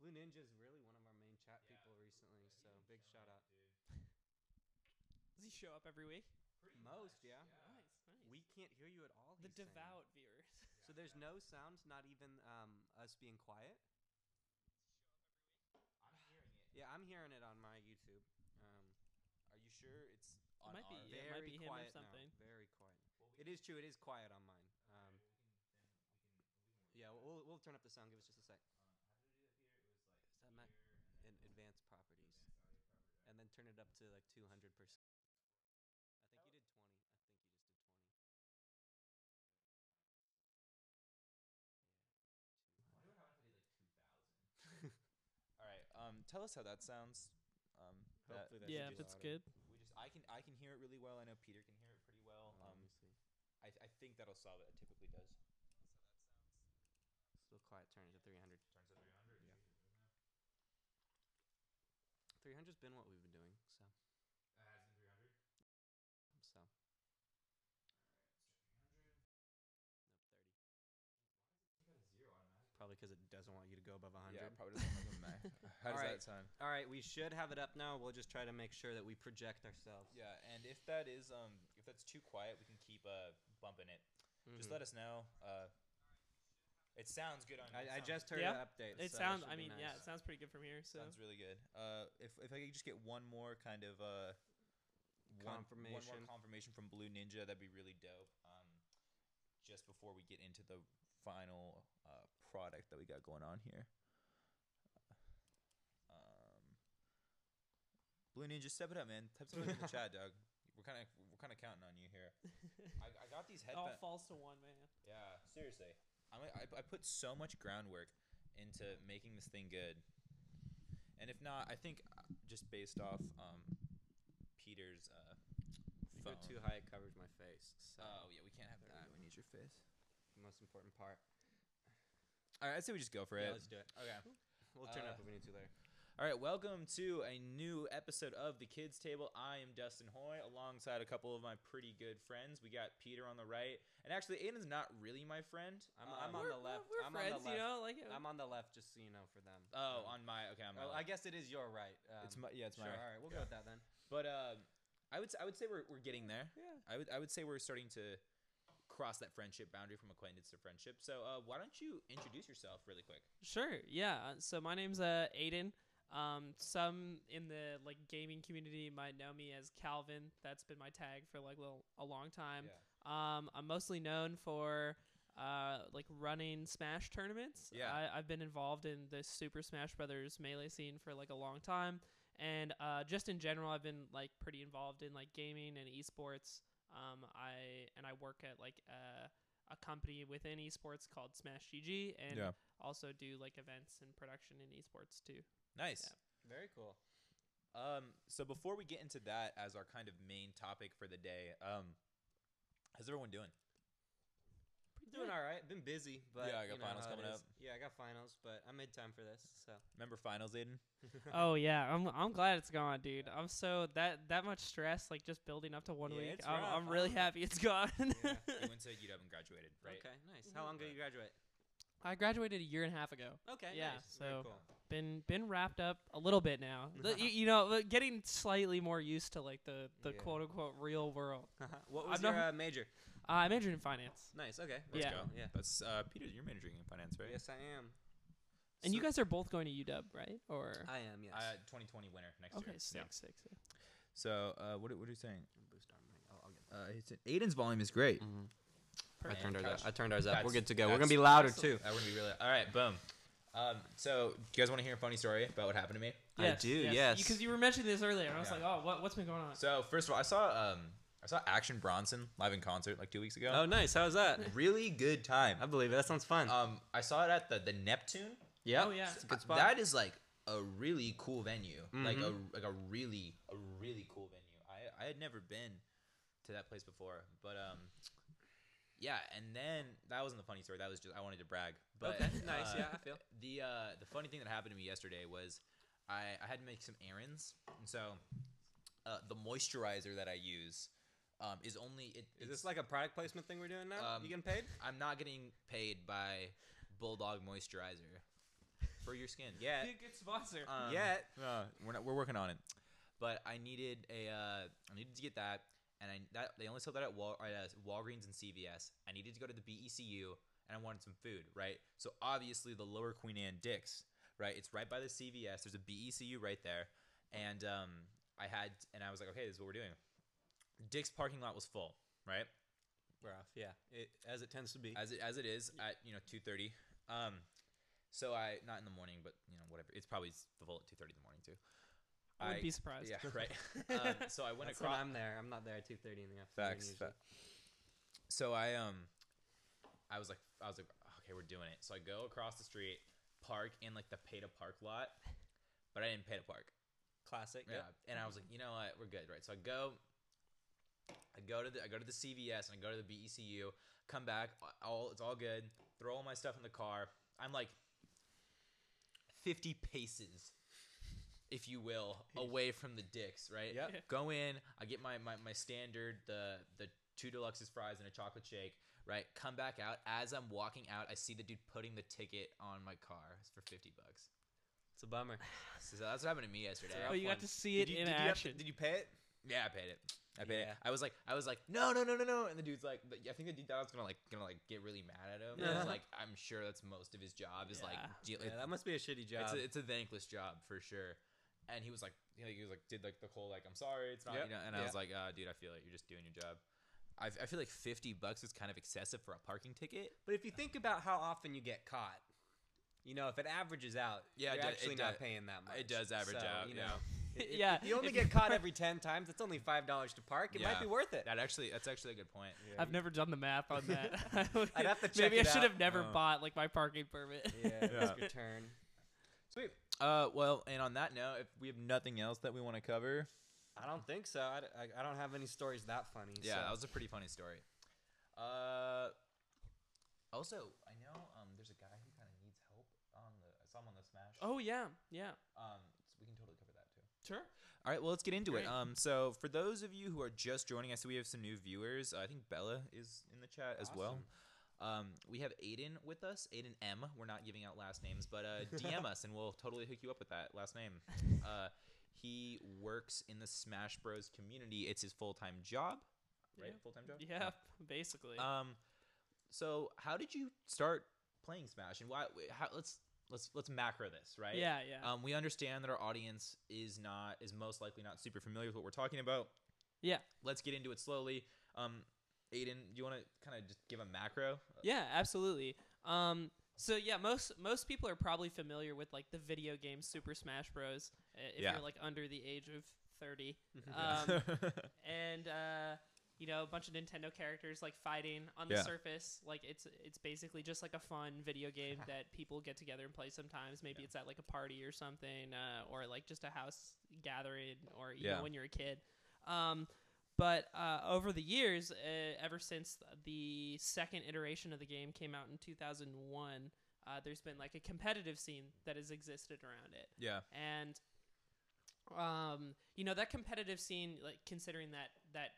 Blue Ninja is really one of our main chat people recently, so big shout out. Does he show up every week? Most, yeah. Nice. We can't hear you at all. The devout viewers. So there's no sounds, not even us being quiet. I'm hearing it. Yeah, I'm hearing it on my YouTube. Are you sure it's on Might be. our? Yeah, it might Very be him or quiet something. now. Very quiet. It is true. It is quiet on mine. Yeah, we'll turn up the sound. Give us just a sec. How did I do it here? It was like In advanced properties, and then turn it up to like 200%. I think you did 20. Wonder what happens if I did like 2,000. All right. Tell us how that sounds. Hopefully that's Yeah, if it's good. I can hear it really well. I know Peter can hear it pretty well. Obviously. I think that'll solve it. It typically does. Still quiet. Turn it to 300. Turns to 300. Yeah. 300's been what we've been doing. So. It has been 300. So. Probably because it doesn't want you to go above 100. Yeah, probably doesn't have a Mac. How does that sound? All right, we should have it up now. We'll just try to make sure that we project ourselves. Yeah, and if that is if that's too quiet, we can keep bumping it. Just let us know. It sounds good on. I just heard an update. It so sounds. that I should be mean, nice. yeah, it sounds pretty good from here. So sounds really good. If I could just get one more kind of confirmation. one more confirmation from Blue Ninja, that'd be really dope. Just before we get into the final product that we got going on here. Blue Ninja, step it up, man. Type something in the chat, dog. We're kind of counting on you here. I got these it all headphones. falls to one man. Yeah, seriously. I put so much groundwork into making this thing good, and if not, I think just based off Peter's If you go phone. too high, it covers my face. So Oh yeah, we can't have There that. we go. We need your face. the most important part. All right, I'd say we just go for Yeah, it. let's do it. Okay. We'll turn it up if we need to later. All right, welcome to a new episode of The Kids Table. I am Dustin Hoy, alongside a couple of my pretty good friends. We got Peter on the right, and actually, Aiden's not really my friend. I'm on the left. We're I'm friends, on the left. you know. Like I'm on the left, just so you know, for them. Oh, on my okay. On my Well, left. I guess it is your right. It's my Sure. my. All right, we'll go with that then. But I would say we're getting there. Yeah. I would say we're starting to cross that friendship boundary from acquaintance to friendship. So why don't you introduce yourself really quick? Sure. Yeah. So my name's Aiden. Some in the like gaming community might know me as Calvin. That's been my tag for like a long time. Yeah. I'm mostly known for like running Smash tournaments. Yeah. I've been involved in the Super Smash Brothers Melee scene for like a long time, and just in general, I've been like pretty involved in like gaming and esports. I work at like a company within esports called Smash GG, and also do like events and production in esports too. Nice. Yeah. Very cool. So before we get into that as our kind of main topic for the day, how's everyone doing? Doing all right. Been busy, but Yeah, I got you know finals how it coming is. up. Yeah, I got finals, but I made time for this. So Remember finals, Aiden? Oh yeah, I'm glad it's gone, dude. I'm so that much stress, like just building up to 1 Yeah, week. it's I'm rough, really huh? happy it's gone. Yeah. You went to UW and graduated, right? Okay, nice. How long ago did you graduate? I graduated a year and a half ago. Okay, Yeah, nice. Very so- cool. Been wrapped up a little bit now. You know, getting slightly more used to like the Yeah. quote unquote real world. What was I'm your not- major? I majored in finance, Nice. Okay. Let's Yeah. go. Yeah. That's Peter. You're majoring in finance, right? Yes, I am. and you guys are both going to UW, right? Or I am. Yes. 2020 winner next okay, year. sick. So what are you saying? Boost arm ring. I'll get He said Aiden's volume is great. I Perfect. turned ours Gosh, up. I turned ours up. We're that's- good to go. We're gonna that's- be louder that's too. That would be really. All right, boom. So do you guys want to hear a funny story about what happened to me? I do, yes. Because you were mentioning this earlier, and I was Yeah. like, oh, what's been going on? So first of all, I saw Action Bronson live in concert like 2 weeks ago. Oh, nice. How was that? Really good time. I believe it. That sounds fun. I saw it at the Neptune. Yeah. Oh, yeah. It's a good spot. That is like a really cool venue. Like Mhm. a really cool venue. I had never been to that place before, but yeah. And then that wasn't the funny story. That was just I wanted to brag. But Okay, nice. Yeah, I feel. the funny thing that happened to me yesterday was I had to make some errands, and so the moisturizer that I use is only Is this like a product placement thing we're doing now? You getting paid? I'm not getting paid by Bulldog Moisturizer. for your skin. Yeah. Be a good sponsor. We're working on it. But I needed to get that, and they only sold that at Walgreens and CVS. I needed to go to the BECU, and I wanted some food, right? So obviously the Lower Queen Anne Dick's, right? It's right by the CVS. There's a BECU right there, and I was like, okay, this is what we're doing. Dick's parking lot was full, right? Rough, yeah. As it tends to be. As it is at 2:30. So I not in the morning, but whatever. It's probably full at 2:30 in the morning too. I wouldn't be surprised. Yeah, right. So I went That's across. when I'm there. I'm not there at 2:30 in the afternoon. Facts. So I was like, okay, we're doing it. So I go across the street, park in like the pay to park lot, but I didn't pay to park. Classic. Yeah. And I was like, you know what, we're good, right? So I go to the CVS and I go to the BECU, come back, it's all good. Throw all my stuff in the car. I'm like 50 paces, if you will, away from the Dick's, right? Yep. Go in, I get my standard, the 2 deluxes, fries, and a chocolate shake, right? Come back out. As I'm walking out, I see the dude putting the ticket on my car for $50. It's a bummer. So that's what happened to me yesterday. Oh, you got to see it in action. Did you pay it? Yeah, I paid it. I paid it. Yeah. I was like, no, and the dude's like, I think the dude thought I was gonna get really mad at him. Yeah. I was like, I'm sure that's most of his job is Yeah. That must be a shitty job. it's a thankless job for sure. And he was like, did like the whole like, I'm sorry, it's not, Yep. and I was like, dude, I feel like you're just doing your job. I feel like $50 is kind of excessive for a parking ticket. But if you think about how often you get caught, if it averages out, Yeah, you're it actually does- not paying that much. it does average out, yeah. Yeah, If you only if get you- caught every 10 times, it's only $5 to park. It might Yeah. be worth it. That's actually a good point. I've never done the math on that. I'd have to check Maybe it I should out. have never Oh. bought like my parking permit. Yeah, Yeah. it's your turn. Sweet. Well, and on that note, if we have nothing else that we want to cover, I don't think so. I don't have any stories that funny. yeah, so. that was a pretty funny story. Also, I know there's a guy who kind of needs help I saw him on the Smash. Oh yeah. So we can totally cover that too. Sure. All right, well, let's get into it. Great. So for those of you who are just joining us, we have some new viewers. I think Bella is in the chat as well. We have Aiden with us, Aiden M. We're not giving out last names, but DM us and we'll totally hook you up with that last name. He works in the Smash Bros community. It's his full-time job, right? Yeah. Full-time job? Yeah, basically. So how did you start playing Smash, and why? Let's macro this, right? yeah. We understand that our audience is most likely not super familiar with what we're talking about. Yeah. Let's get into it slowly. Aiden, do you want to kind of just give a macro? Yeah, absolutely. So yeah, most people are probably familiar with like the video game Super Smash Bros. If Yeah. you're like under the age of 30. And a bunch of Nintendo characters like fighting on the Yeah. surface. Like it's basically just like a fun video game that people get together and play sometimes. Maybe it's at like a party or something, or like just a house gathering, or when you're a kid. But over the years, ever since the second iteration of the game came out in 2001, there's been like a competitive scene that has existed around it. Yeah. And that competitive scene, like considering that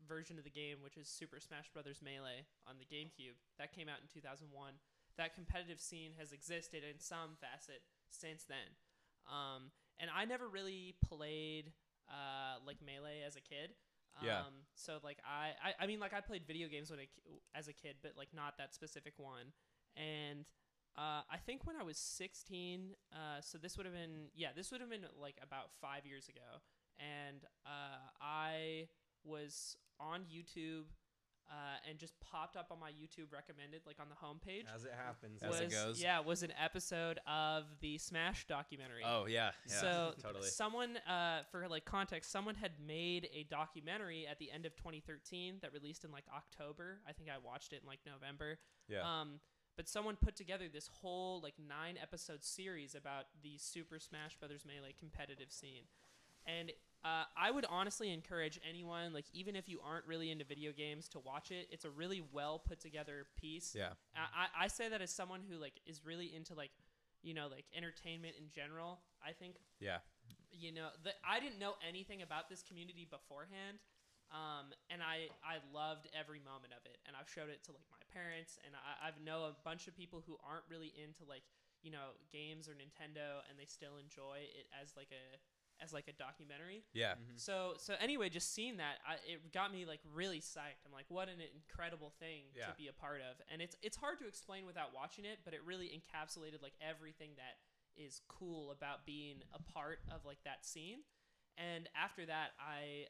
version of the game, which is Super Smash Bros. Melee on the GameCube, that came out in 2001. That competitive scene has existed in some facet since then. And I never really played like Melee as a kid. Yeah. So like I mean like I played video games as a kid, but like not that specific one. And I think when I was 16, so this would have been like about 5 years ago, and I was on YouTube and just popped up on my YouTube recommended, like on the homepage. As it happens. As it goes. Yeah, was an episode of the Smash documentary. Oh yeah. So totally. someone, for like context, someone had made a documentary at the end of 2013 that released in like October. I think I watched it in like November. Yeah. But someone put together this whole like 9-episode series about the Super Smash Bros. Melee competitive scene. And I would honestly encourage anyone, like even if you aren't really into video games, to watch it. It's a really well put together piece. Yeah. I say that as someone who like is really into like entertainment in general. I think Yeah. I didn't know anything about this community beforehand, and I loved every moment of it. And I've showed it to like my parents, and I know a bunch of people who aren't really into like games or Nintendo, and they still enjoy it as like a documentary. Yeah. Mhm. So anyway, just seeing that, it got me like really psyched. I'm like, what an incredible thing Yeah. to be a part of. And it's hard to explain without watching it, but it really encapsulated like everything that is cool about being a part of like that scene. And after that,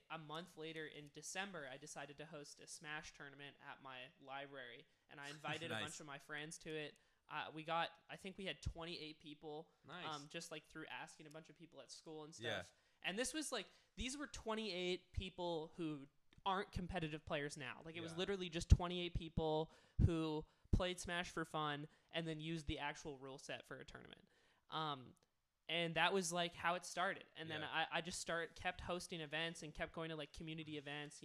a month later in December, I decided to host a Smash tournament at my library, and I invited Nice. a bunch of my friends to it. I think we had 28 people, Nice. just like through asking a bunch of people at school and stuff. Yeah. And this was like, these were 28 people who aren't competitive players now. Like, it was Yeah. literally just 28 people who played Smash for fun and then used the actual rule set for a tournament. And that was like how it started. And then Yeah. I just kept hosting events and kept going to like community events,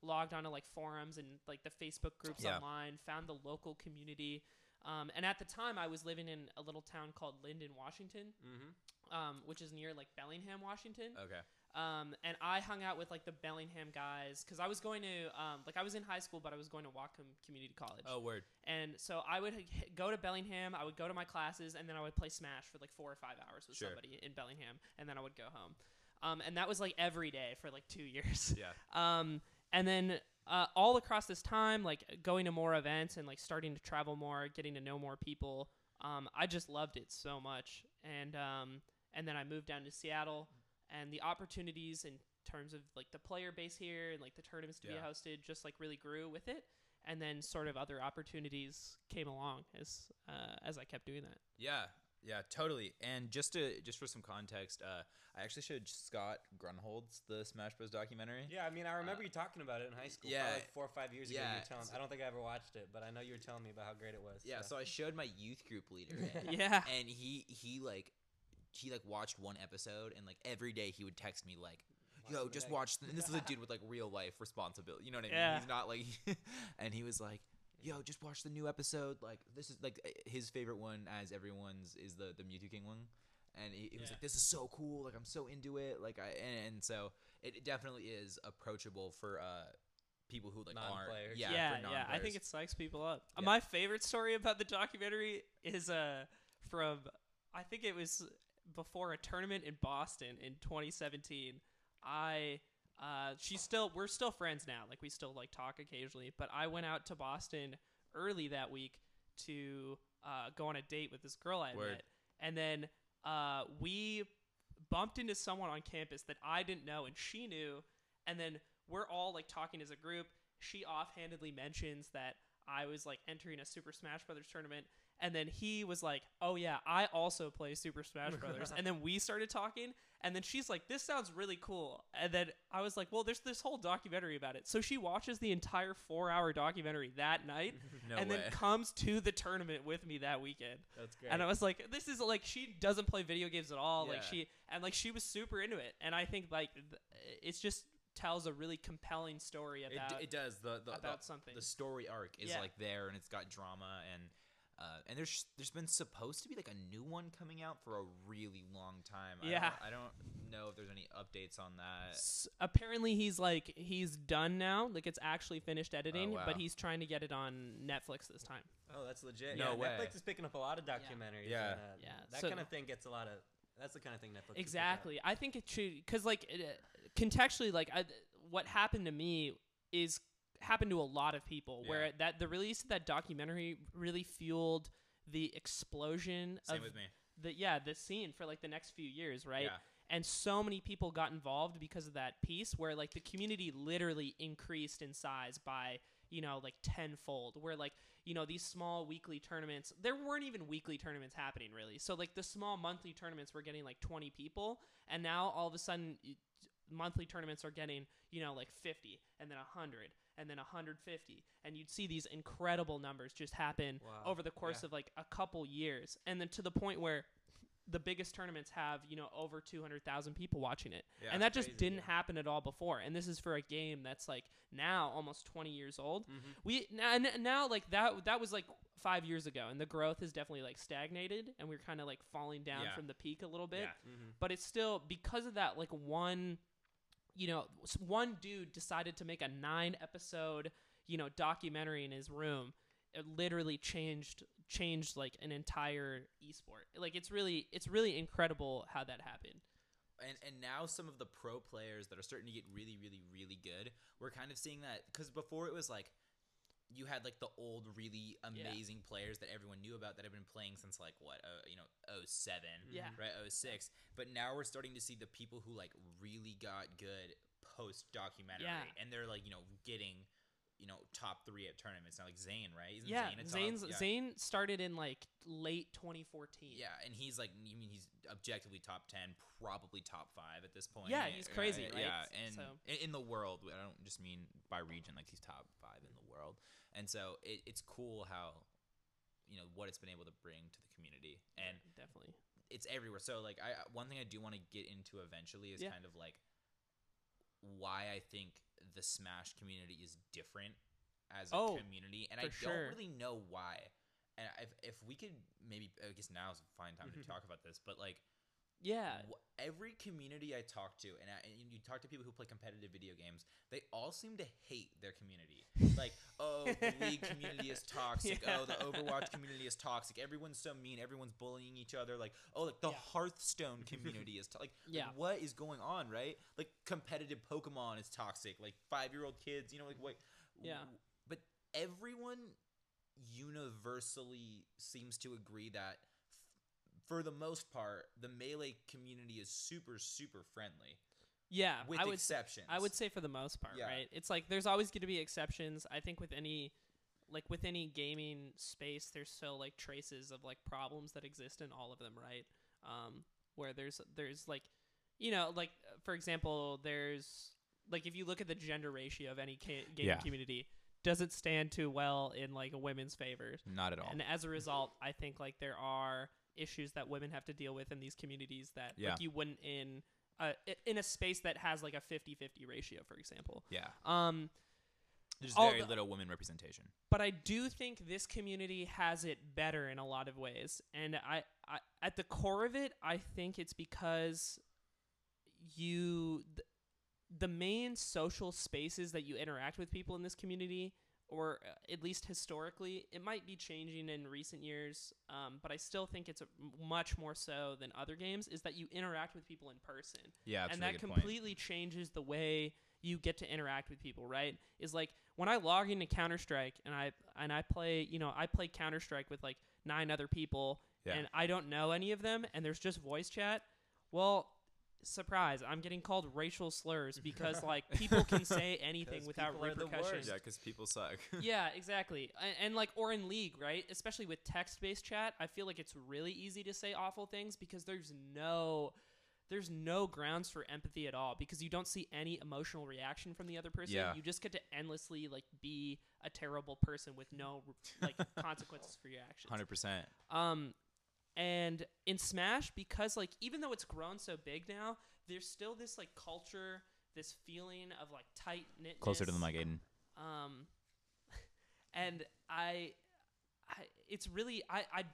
logged onto like forums and like the Facebook groups Yeah. online, found the local community. And at the time I was living in a little town called Linden, Washington, which is near like Bellingham, Washington. Okay. And I hung out with like the Bellingham guys because I was going to I was in high school, but I was going to Whatcom Community College. Oh, word. And so I would go to Bellingham, I would go to my classes, and then I would play Smash for like 4 or 5 hours with Sure. somebody in Bellingham, and then I would go home. And that was like every day for like 2 years. Yeah. And then all across this time, like going to more events and like starting to travel more, getting to know more people, I just loved it so much. And then I moved down to Seattle, and the opportunities in terms of like the player base here and like the tournaments to be Yeah. hosted just like really grew with it. And then sort of other opportunities came along as I kept doing that. Yeah. Yeah, totally. And just for some context, I actually showed Scott Grunhold's the Smash Bros. Documentary. Yeah, I mean, I remember you talking about it in high school. yeah. Probably like 4 or 5 years ago. Yeah. You were telling. I don't think I ever watched it, but I know you were telling me about how great it was. Yeah, so I showed my youth group leader it. Yeah. And he watched one episode, and like every day he would text me like, yo, just watch and this is a dude with like real life responsibility, you know what I mean? Yeah. He's not like and he was like, yo, just watch the new episode, like this is like his favorite one as everyone's is the Mewtwo King one, and he was like, this is so cool, like I'm so into it, like and so it definitely is approachable for people who like aren't Non-players. yeah, yeah, for yeah. I think non-players. it psychs people up. Yeah. My favorite story about the documentary is from I think it was before a tournament in Boston in 2017. We're still friends now. Like we still like talk occasionally. But I went out to Boston early that week to go on a date with this girl I had Word. met, and then we bumped into someone on campus that I didn't know and she knew, and then we're all like talking as a group. She offhandedly mentions that I was like entering a Super Smash Brothers tournament, and then he was like, "Oh yeah, I also play Super Smash Brothers." And then we started talking, and then she's like, "This sounds really cool." And then I was like, "Well, there's this whole documentary about it." So she watches the entire 4-hour documentary that night, No and way. then comes to the tournament with me that weekend. That's great. And I was like, "This is like she doesn't play video games at all." Like Yeah. she was super into it, and I think like it's just tells a really compelling story about it does about something. the story arc is Yeah. like there, and it's got drama, and there's been supposed to be like a new one coming out for a really long time. Yeah. I don't know if there's any updates on that. Apparently he's done now, like it's actually finished editing, wow. but he's trying to get it on Netflix this time. Oh, that's legit. No yeah, way. Netflix is picking up a lot of documentaries. Yeah. and, Yeah, That so- kind of thing gets a lot of. That's the kind of thing Netflix. should pick up. Exactly. I think it should, because like contextually, like what happened to me is happened to a lot of people, where that the release of that documentary really fueled the explosion Same of with me. the scene for like the next few years, right? Yeah. And so many people got involved because of that piece, where like the community literally increased in size by like tenfold, where like these small weekly tournaments, there weren't even weekly tournaments happening really, so like the small monthly tournaments were getting like 20 people, and now all of a sudden monthly tournaments are getting like 50, and then 100, and then 150, and you'd see these incredible numbers just happen Wow. over the course of like a couple years, and then to the point where the biggest tournaments have over 200,000 people watching it, Yeah, and that that's just crazy, didn't happen at all before. And this is for a game that's like now almost 20 years old. Mhm. Now like that was like 5 years ago, and the growth has definitely like stagnated, and we're kind of like falling down Yeah. from the peak a little bit. Yeah. Mhm. But it's still because of that like one dude decided to make a 9-episode documentary in his room. literally changed like an entire esport. Like it's really incredible how that happened. And now some of the pro players that are starting to get really, really, really good, we're kind of seeing that because before it was like you had like the old, really amazing players that everyone knew about that have been playing since like what, 07, right, 06. But now we're starting to see the people who like really got good post documentary, and they're like getting top 3 at tournaments now, like Zane, right? Isn't Zane started in like late 2014. Yeah, and he's like, he's objectively top 10, probably top 5 at this point. Yeah, he's crazy, right? Yeah, and in the world, I don't just mean by region, like he's top 5 in the world. And so it's cool how what it's been able to bring to the community, and definitely it's everywhere. So like, one thing I do want to get into eventually is kind of like why I think the Smash community is different as a community, and I don't really know why. And if we could maybe, I guess now is a fine time to talk about this, but like, every community I talk to, and you talk to people who play competitive video games, they all seem to hate their community. Like, oh, the League community is toxic. Oh, the Overwatch community is toxic. Everyone's so mean. Everyone's bullying each other. Like, oh, like the Hearthstone community is like, what is going on, right? Like, competitive Pokemon is toxic. Like, 5-year-old kids, like what? Yeah. But everyone universally seems to agree that for the most part, the Melee community is super, super friendly. Yeah, with exceptions. I would say for the most part, right? It's like there's always going to be exceptions. I think with any gaming space, there's still like traces of like problems that exist in all of them, right? Where there's like, like for example, there's like if you look at the gender ratio of any gaming community, doesn't stand too well in like a women's favor. Not at all. And as a result, I think like there are issues that women have to deal with in these communities that like you wouldn't in a space that has like a 50-50 ratio, for example. Yeah. There's very little women representation. But I do think this community has it better in a lot of ways. And I at the core of it, I think it's because the main social spaces that you interact with people in this community, or at least historically, it might be changing in recent years, but I still think it's much more so than other games, is that you interact with people in person. Yeah, that's and a really that good completely point. Changes the way you get to interact with people, right? Is like when I log into Counter-Strike and I play, I play Counter-Strike with like 9 other people, and I don't know any of them, and there's just voice chat. Well, surprise, I'm getting called racial slurs because like people can say anything without repercussions. Yeah, because people suck. Yeah, exactly. And like, or in League, right? Especially with text-based chat, I feel like it's really easy to say awful things because there's no grounds for empathy at all, because you don't see any emotional reaction from the other person. You just get to endlessly like be a terrible person with no like consequences for your actions. 100%. And in Smash, because like even though it's grown so big now, there's still this like culture, this feeling of like tight knitness. Closer to the mic, Aiden. And I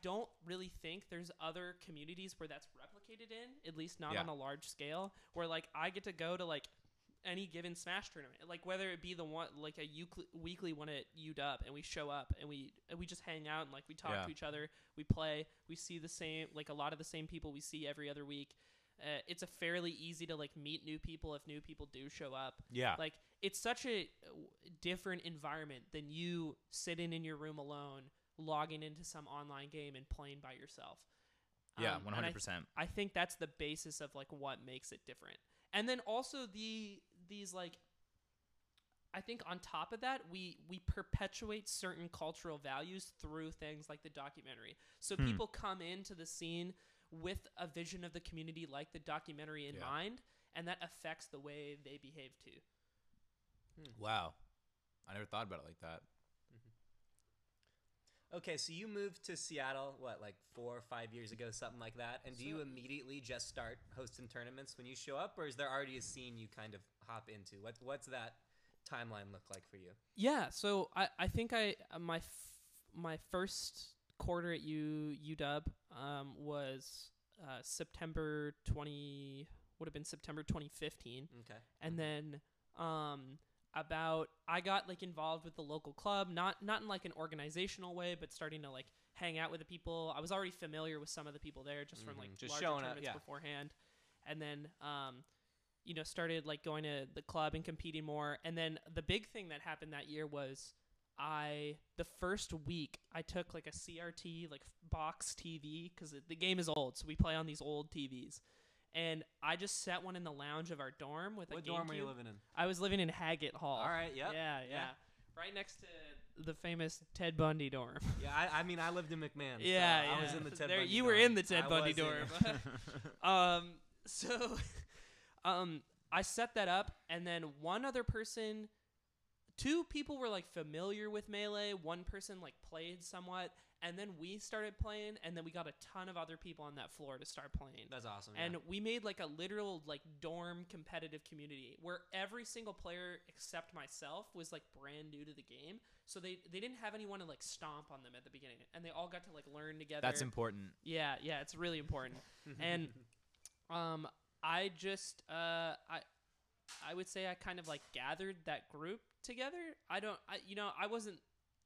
don't really think there's other communities where that's replicated in, at least not on a large scale, where like I get to go to like any given Smash tournament, like whether it be the one like a weekly one at UW, and we show up and we just hang out and like we talk to each other, we play, we see the same, like a lot of the same people we see every other week. It's a fairly easy to like meet new people if new people do show up. Yeah, like it's such a different environment than you sitting in your room alone, logging into some online game and playing by yourself. Yeah, 100%. I think that's the basis of like what makes it different. And then also these like, I think on top of that, we perpetuate certain cultural values through things like the documentary. So people come into the scene with a vision of the community like the documentary in mind, and that affects the way they behave too. Wow. I never thought about it like that. Okay, so you moved to Seattle, like 4 or 5 years ago, something like that? And do you immediately just start hosting tournaments when you show up, or is there already a scene you kind of hop into? What's that timeline look like for you? Yeah, so I think my first quarter at UW was September 2015. Okay. And then I got like involved with the local club, not in like an organizational way, but starting to like hang out with the people. I was already familiar with some of the people there just from like Just larger showing up, tournaments yeah. beforehand, and then started like going to the club and competing more. And then the big thing that happened that year was the first week I took like a CRT like box TV because the game is old, so we play on these old TVs. And I just set one in the lounge of our dorm with a GameCube. What dorm were you living in? I was living in Haggett Hall. All right, yep. Yeah. Right next to the famous Ted Bundy dorm. Yeah, I mean, I lived in McMahon. Yeah, so I was in the Ted Bundy you dorm. were in the Ted I Bundy was dorm. So I set that up, and then two people were like familiar with Melee. One person like played somewhat, and then we started playing, and then we got a ton of other people on that floor to start playing. That's awesome. And yeah. we made like a literal like dorm competitive community where every single player except myself was like brand new to the game. So they didn't have anyone to like stomp on them at the beginning, and they all got to like learn together. That's important. Yeah, it's really important. And I just I would say I kind of like gathered that group together. I wasn't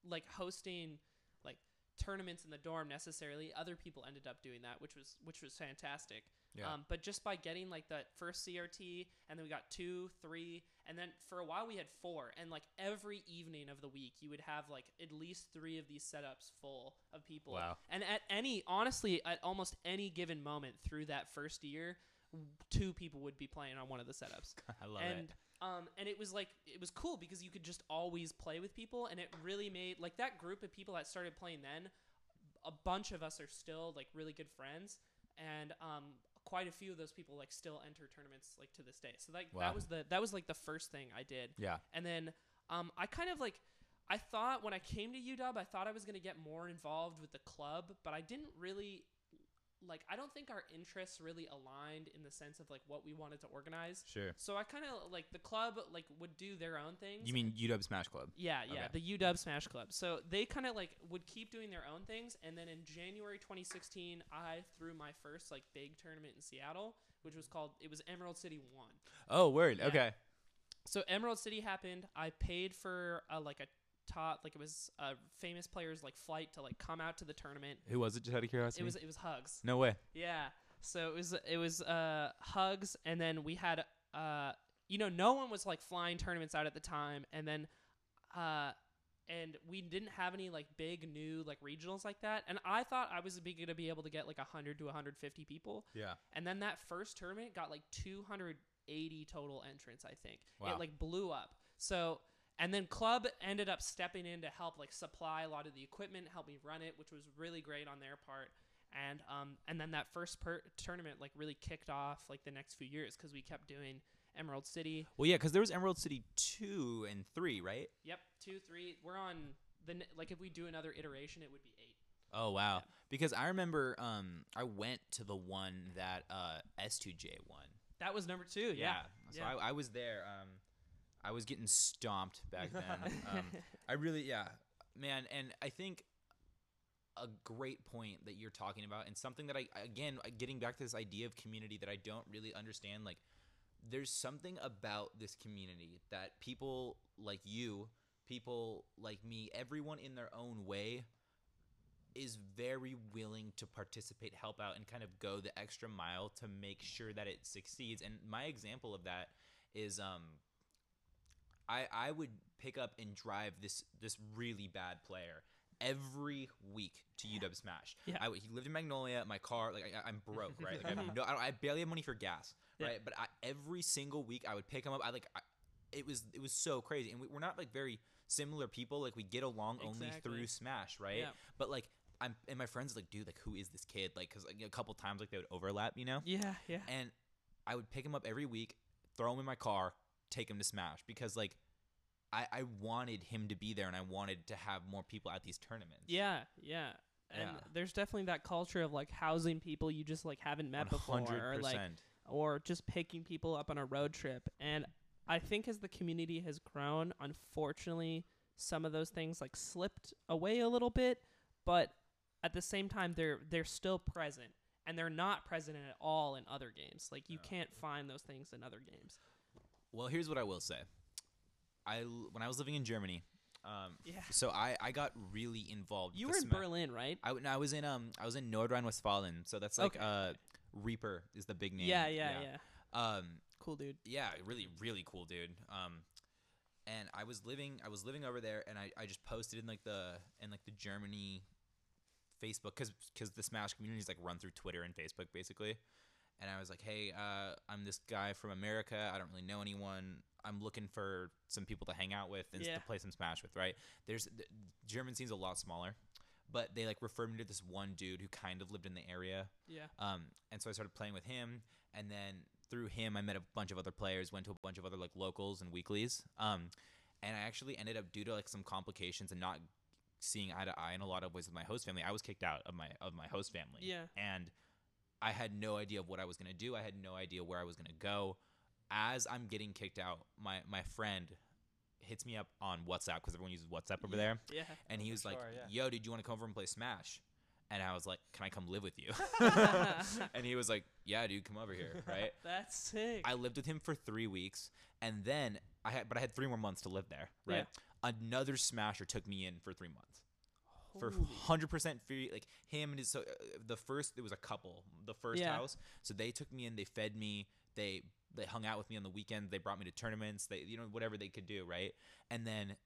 like hosting like tournaments in the dorm necessarily. Other people ended up doing that, which was fantastic. Yeah. But just by getting like that first CRT, and then we got 2, 3, and then for a while we had 4, and like every evening of the week you would have like at least 3 of these setups full of people. Wow. And at almost any given moment through that first year, 2 people would be playing on one of the setups. I love it. And it was cool because you could just always play with people, and it really made like that group of people that started playing then. A bunch of us are still like really good friends, and quite a few of those people like still enter tournaments like to this day. So like Wow. that was like the first thing I did. Yeah. And then I kind of like I thought when I came to UW, I thought I was gonna get more involved with the club, but I didn't really. Like, I don't think our interests really aligned in the sense of, like, what we wanted to organize. Sure. So I kind of, like, the club, like, would do their own things. You mean UW Smash Club? Yeah, Okay. the UW Smash Club. So they kind of, like, would keep doing their own things. And then in January 2016, I threw my first, like, big tournament in Seattle, which was Emerald City 1. Oh, word. Yeah. Okay. So Emerald City happened. I paid for, it was a famous player's like flight to like come out to the tournament. Who was it? Just out of curiosity. It was Hugs. No way. Yeah. So it was Hugs, and then we had no one was like flying tournaments out at the time, and then and we didn't have any like big new like regionals like that, and I thought I was going to be able to get like 100 to 150 people. Yeah. And then that first tournament got like 280 total entrants, I think. Wow. It like blew up. So and then club ended up stepping in to help like supply a lot of the equipment, help me run it, which was really great on their part. And then that first tournament like really kicked off like the next few years because we kept doing Emerald City. Well, yeah, because there was Emerald City 2 and 3, right? Yep, 2, 3. We're on like if we do another iteration, it would be 8. Oh wow! Yeah. Because I remember I went to the one that S2J won. That was number 2. Yeah. So I was there. I was getting stomped back then. Man, and I think a great point that you're talking about, and something that getting back to this idea of community that I don't really understand, like, there's something about this community that people like you, people like me, everyone in their own way is very willing to participate, help out, and kind of go the extra mile to make sure that it succeeds. And my example of that is I would pick up and drive this really bad player every week to UW Smash. Yeah. He lived in Magnolia. My car, like I'm broke, right? Like I barely have money for gas, right? Yeah. But every single week I would pick him up. It was so crazy, and we're not like very similar people. Like we get along only through Smash, right? Yeah. But like and my friends like, dude, like who is this kid? Like, cause like a couple times like they would overlap, you know? Yeah. And I would pick him up every week, throw him in my car, take him to Smash because like I wanted him to be there and I wanted to have more people at these tournaments. Yeah. And there's definitely that culture of like housing people you just like haven't met 100%. before, or just picking people up on a road trip. And I think as the community has grown, unfortunately, some of those things like slipped away a little bit, but at the same time they're still present, and they're not present at all in other games. Like you can't find those things in other games. Well, here's what I will say. when I was living in Germany, Yeah. so I got really involved. You with were in Berlin, right? I was in Nordrhein-Westfalen, so that's like Okay. Reaper is the big name. Yeah. Um, Cool, dude. yeah, really cool, dude. And I was living over there, and I just posted in like the Germany Facebook, because the Smash community is like run through Twitter and Facebook basically. And I was like, hey, I'm this guy from America. I don't really know anyone. I'm looking for some people to hang out with and to play some Smash with, right? The German scene's a lot smaller, but they like referred me to this one dude who kind of lived in the area. Yeah. And so I started playing with him, and then through him I met a bunch of other players, went to a bunch of other like locals and weeklies. And I actually ended up, due to like some complications and not seeing eye to eye in a lot of ways with my host family, I was kicked out of my host family. Yeah. And I had no idea of what I was going to do. I had no idea where I was going to go. As I'm getting kicked out, my friend hits me up on WhatsApp, because everyone uses WhatsApp over there. Yeah. And he was like, yo, dude, you want to come over and play Smash? And I was like, can I come live with you? And he was like, yeah, dude, come over here, right? That's sick. I lived with him for 3 weeks, and then I had 3 more months to live there, right? Yeah. Another Smasher took me in for 3 months. For 100% free, like him and his. So it was a couple. The first house, so they took me in. They fed me. They hung out with me on the weekend. They brought me to tournaments. They whatever they could do, right? And then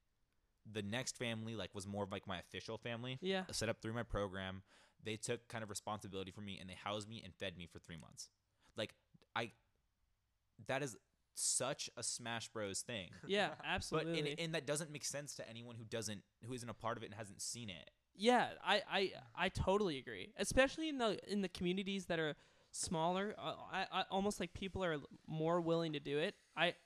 the next family like was more of like my official family. Yeah. Set up through my program. They took kind of responsibility for me, and they housed me and fed me for 3 months. Like that is such a Smash Bros thing. Yeah, absolutely. But and that doesn't make sense to anyone who isn't a part of it and hasn't seen it. Yeah, I totally agree. Especially in the communities that are smaller, I almost like people are more willing to do it.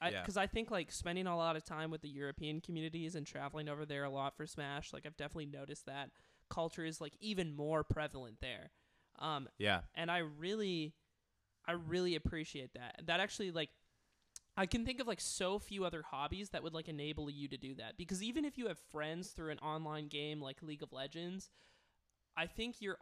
Because I think like spending a lot of time with the European communities and traveling over there a lot for Smash, like I've definitely noticed that culture is like even more prevalent there. And I really appreciate that. That actually like. I can think of like so few other hobbies that would like enable you to do that, because even if you have friends through an online game like League of Legends, I think you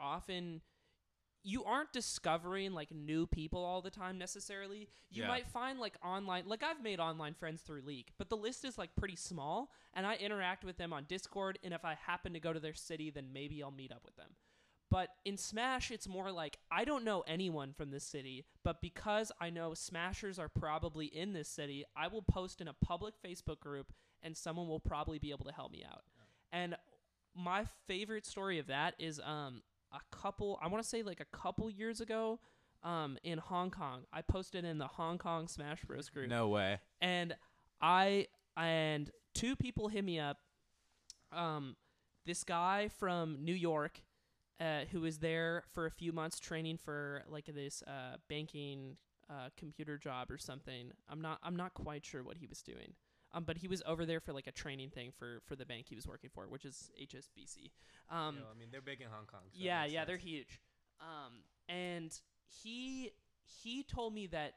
aren't discovering like new people all the time necessarily. You might find like online, like I've made online friends through League, but the list is like pretty small, and I interact with them on Discord, and if I happen to go to their city, then maybe I'll meet up with them. But in Smash, it's more like, I don't know anyone from this city, but because I know Smashers are probably in this city, I will post in a public Facebook group, and someone will probably be able to help me out. Yeah. And my favorite story of that is I want to say like a couple years ago in Hong Kong. I posted in the Hong Kong Smash Bros group. No way. And two people hit me up. This guy from New York, who was there for a few months training for like this banking computer job or something. I'm not quite sure what he was doing. But he was over there for like a training thing for the bank he was working for, which is HSBC. I mean, they're big in Hong Kong. So yeah, they're huge. And he told me that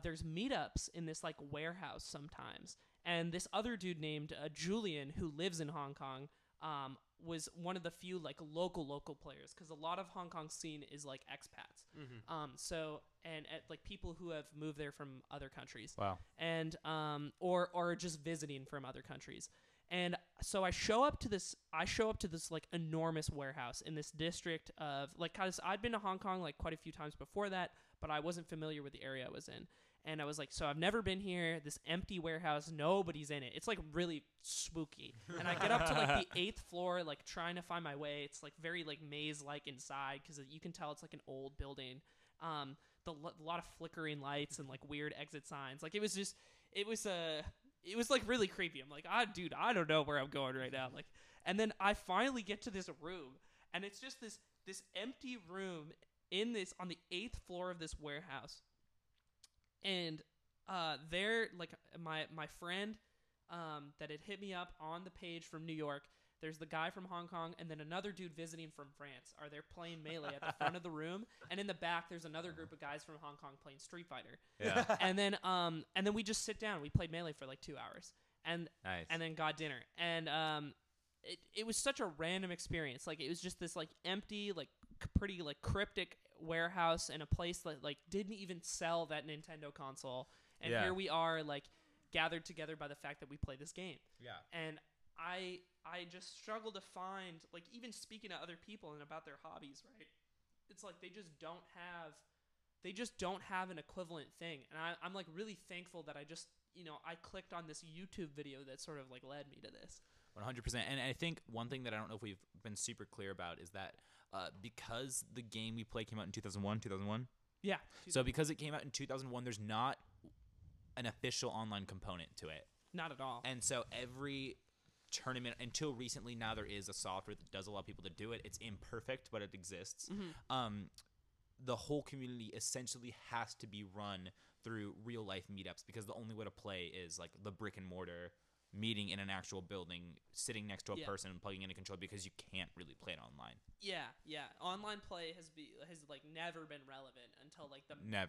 there's meetups in this like warehouse sometimes, and this other dude named Julian, who lives in Hong Kong, was one of the few like local players, because a lot of Hong Kong scene is like expats. And like people who have moved there from other countries. Wow. And or just visiting from other countries. And so I show up to this like enormous warehouse in this district of like, cause I'd been to Hong Kong like quite a few times before that, but I wasn't familiar with the area I was in. And I was like, so I've never been here, this empty warehouse, nobody's in it. It's like really spooky. And I get up to like the 8th floor, like trying to find my way. It's like very like maze-like inside, because you can tell it's like an old building. A lot of flickering lights and like weird exit signs. Like it was like really creepy. I'm like, dude, I don't know where I'm going right now. Like, and then I finally get to this room, and it's just this empty room on the 8th floor of this warehouse. And there, like my friend that had hit me up on the page from New York, there's the guy from Hong Kong, and then another dude visiting from France are there playing Melee at the front of the room, and in the back there's another group of guys from Hong Kong playing Street Fighter. Yeah. and then we just sit down. We played Melee for like 2 hours, and nice. And then got dinner. And it was such a random experience. Like it was just this like empty, like pretty like cryptic warehouse in a place that like didn't even sell that Nintendo console. And here we are like gathered together by the fact that we play this game. Yeah. And I just struggle to find, like, even speaking to other people and about their hobbies, right? It's like they just don't have an equivalent thing. And I'm like really thankful that I just, I clicked on this YouTube video that sort of like led me to this. 100%. And I think one thing that I don't know if we've been super clear about is that because the game we play came out in 2001. Yeah. So because it came out in 2001, there's not an official online component to it. Not at all. And so every tournament, until recently, now there is a software that does allow people to do it. It's imperfect, but it exists. Mm-hmm. The whole community essentially has to be run through real life meetups, because the only way to play is like the brick and mortar meeting in an actual building, sitting next to a person and plugging in a controller, because you can't really play it online. Yeah. Online play has like never been relevant until like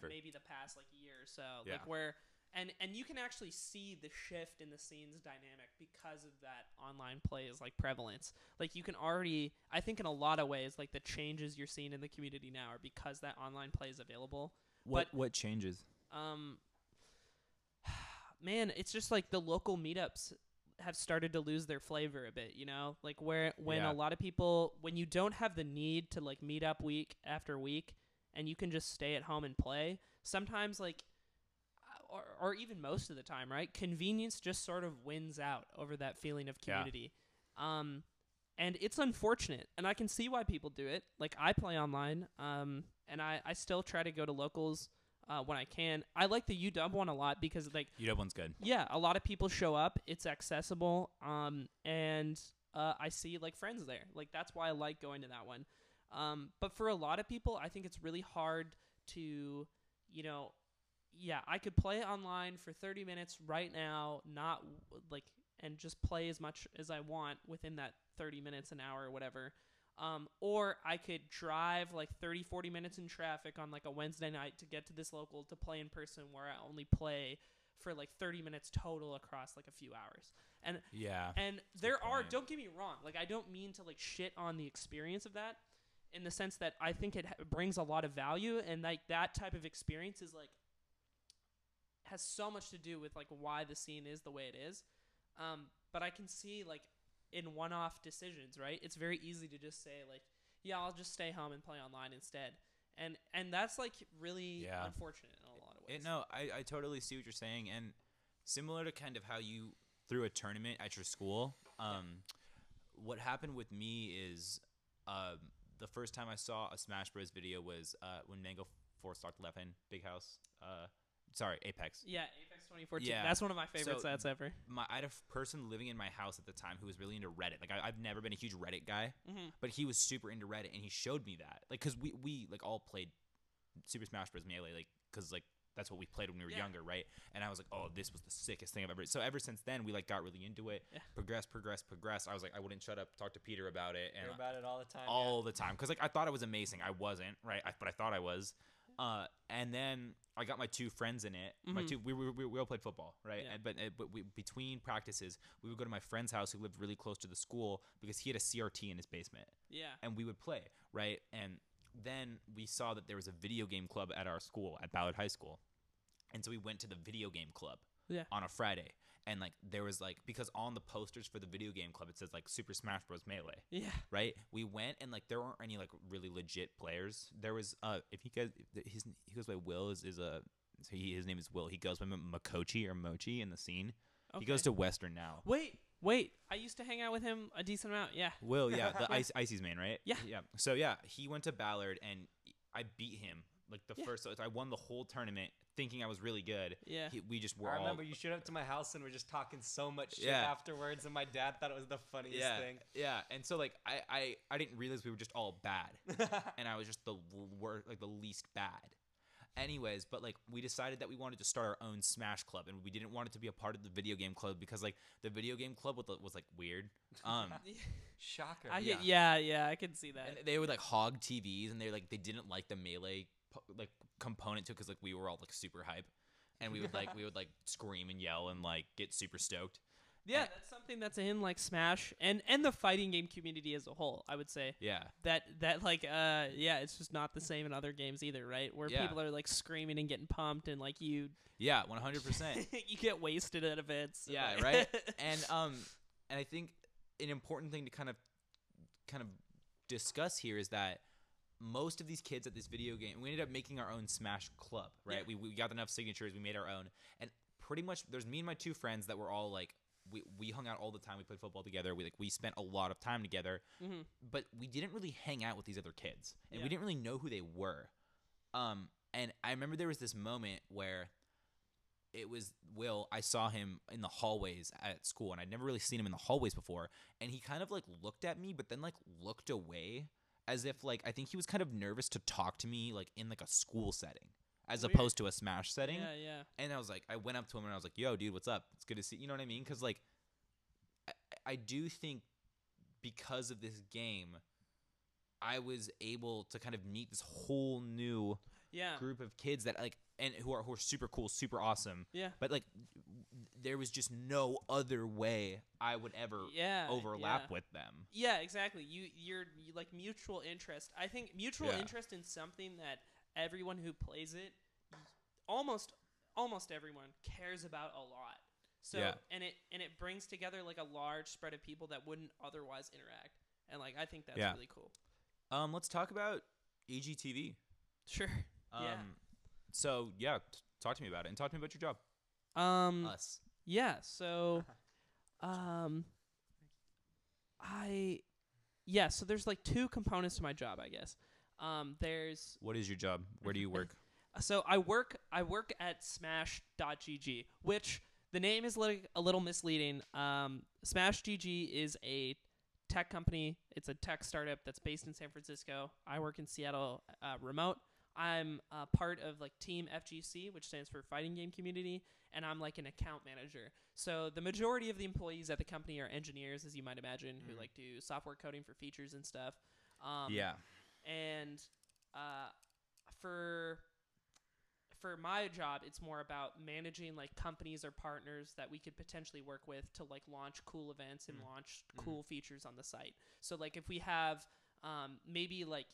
maybe the past like year or so. Yeah. Like where and you can actually see the shift in the scene's dynamic because of that online play's like prevalence. Like you can already, I think in a lot of ways, like the changes you're seeing in the community now are because that online play is available. What changes? Man, it's just like the local meetups have started to lose their flavor a bit, like when a lot of people, when you don't have the need to like meet up week after week and you can just stay at home and play, sometimes like, or even most of the time, right? Convenience just sort of wins out over that feeling of community. Yeah. And it's unfortunate, and I can see why people do it. Like I play online, and I still try to go to locals when I can. I like the UW one a lot because like UW one's good. Yeah, a lot of people show up. It's accessible, and I see like friends there. Like that's why I like going to that one. But for a lot of people, I think it's really hard to, I could play online for 30 minutes right now, not like, and just play as much as I want within that 30 minutes, an hour, or whatever. Or I could drive like 30, 40 minutes in traffic on like a Wednesday night to get to this local to play in person, where I only play for like 30 minutes total across like a few hours. And there are, don't get me wrong, like I don't mean to like shit on the experience of that, in the sense that I think it brings a lot of value, and like that type of experience is like, has so much to do with like why the scene is the way it is. But I can see like in one-off decisions, right? It's very easy to just say like, yeah, I'll just stay home and play online instead. And that's like really unfortunate in a lot of ways. No, I totally see what you're saying. And similar to kind of how you threw a tournament at your school, what happened with me is the first time I saw a Smash Bros video was when Mango Force talked left hand, Big House. Apex. Yeah, Apex 2014. Yeah. That's one of my favorite sets ever. I had a person living in my house at the time who was really into Reddit. Like, I've never been a huge Reddit guy, but he was super into Reddit, and he showed me that. Like, because we like all played Super Smash Bros. Melee, like, because like that's what we played when we were younger, right? And I was like, oh, this was the sickest thing I've ever. So ever since then, we like got really into it. Yeah. Progress. I was like, I wouldn't shut up. Talk to Peter about it. And hear about it all the time. All the time, because like I thought it was amazing. I wasn't, right? But I thought I was. And then I got my two friends in it. We all played football, right? Yeah. But between practices, we would go to my friend's house who lived really close to the school, because he had a CRT in his basement. Yeah. And we would play, right? And then we saw that there was a video game club at our school, at Ballard High School. And so we went to the video game club on a Friday. And like there was like, because on the posters for the video game club it says like Super Smash Bros. Melee. Yeah. Right? We went, and like there weren't any like really legit players. There was if he goes by Will his name is Will. He goes by Makochi or Mochi in the scene. Okay. He goes to Western now. Wait, I used to hang out with him a decent amount. Yeah. Will, yeah, the Icy's main, right? Yeah. Yeah. So yeah, he went to Ballard and I beat him. Like the first, so I won the whole tournament thinking I was really good. Yeah. We just were I remember you showed up to my house and we're just talking so much shit afterwards, and my dad thought it was the funniest thing. Yeah. And so like I didn't realize we were just all bad. And I was just the least bad. Anyways, but like we decided that we wanted to start our own Smash Club, and we didn't want it to be a part of the video game club because like the video game club was like weird. Shocker. I can see that. And they would like hog TVs, and they didn't like the Melee like component to it, because like we were all like super hype, and we would like scream and yell and like get super stoked. Yeah, that's something that's in like Smash and the fighting game community as a whole, I would say. Yeah. That like it's just not the same in other games either, right? Where people are like screaming and getting pumped and like you 100%. you get wasted at events. Yeah, right? And I think an important thing to kind of discuss here is that most of these kids at this video game, we ended up making our own Smash club, right? Yeah. We got enough signatures, we made our own. And pretty much there's me and my two friends that were all like we hung out all the time. We played football together. We spent a lot of time together, but we didn't really hang out with these other kids, and we didn't really know who they were. And I remember there was this moment where it was Will. I saw him in the hallways at school, and I'd never really seen him in the hallways before. And he kind of like looked at me, but then like looked away, as if like I think he was kind of nervous to talk to me like in like a school setting, as opposed to a Smash setting. Yeah. And I was like, I went up to him and I was like, "Yo, dude, what's up? It's good to see." You know what I mean? Because like, I do think because of this game, I was able to kind of meet this whole new group of kids that like and who are super cool, super awesome. Yeah. But like, there was just no other way I would ever overlap with them. Yeah, exactly. You're like mutual interest. I think mutual interest in something that everyone who plays it, almost everyone cares about a lot. So and it brings together like a large spread of people that wouldn't otherwise interact. And like I think that's really cool. Let's talk about EGtv. Sure. So talk to me about it and talk to me about your job. Us. Yeah. So, so there's like two components to my job, I guess. There's What is your job? Where do you work? So I work at Smash.gg, which the name is like a little misleading. Smash.gg is a tech company. It's a tech startup that's based in San Francisco. I work in Seattle, remote. I'm part of like Team FGC, which stands for Fighting Game Community, and I'm like an account manager. So the majority of the employees at the company are engineers, as you might imagine, who like do software coding for features and stuff. And for my job, it's more about managing like companies or partners that we could potentially work with to like launch cool events and launch cool features on the site. So like if we have maybe like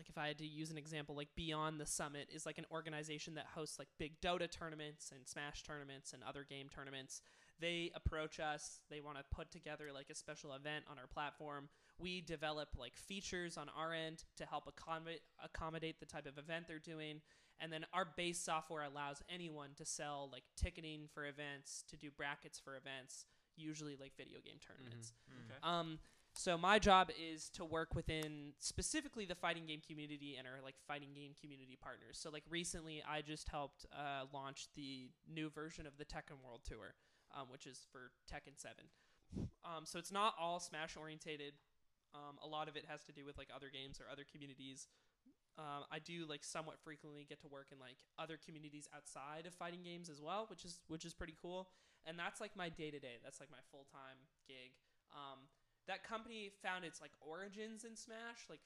if I had to use an example, like Beyond the Summit is like an organization that hosts like big Dota tournaments and Smash tournaments and other game tournaments. They approach us. They want to put together like a special event on our platform. We develop like features on our end to help accommodate the type of event they're doing. And then our base software allows anyone to sell like ticketing for events, to do brackets for events, usually like video game tournaments. Okay. So my job is to work within specifically the fighting game community and our like fighting game community partners. So like recently I just helped launch the new version of the Tekken World Tour, which is for Tekken 7. So it's not all Smash orientated. A lot of it has to do with like other games or other communities. I do like somewhat frequently get to work in like other communities outside of fighting games as well, which is pretty cool. And that's like my day-to-day. That's like my full-time gig. That company found its like origins in Smash, like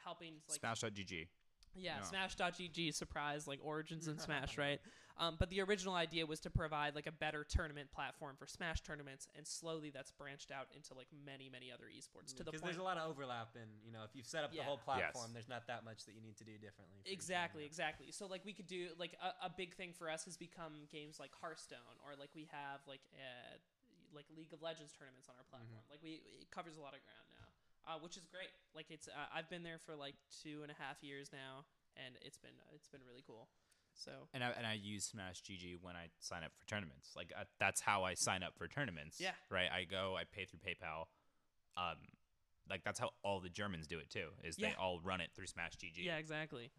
helping like Smash.gg. Yeah, no. Smash.gg, surprise, like origins in Smash, right? But the original idea was to provide like a better tournament platform for Smash tournaments, and slowly that's branched out into like many other esports. To the point, because there's a lot of overlap, and if you've set up the whole platform, there's not that much that you need to do differently. Exactly. So like we could do like a big thing for us has become games like Hearthstone, or like we have like League of Legends tournaments on our platform. Like it covers a lot of ground now, which is great. Like it's I've been there for like 2.5 years now, and it's been really cool. So and I use Smash GG when I sign up for tournaments. Like that's how I sign up for tournaments. Yeah. Right. I pay through PayPal. Like that's how all the Germans do it too. Is they all run it through Smash GG. Yeah. Exactly.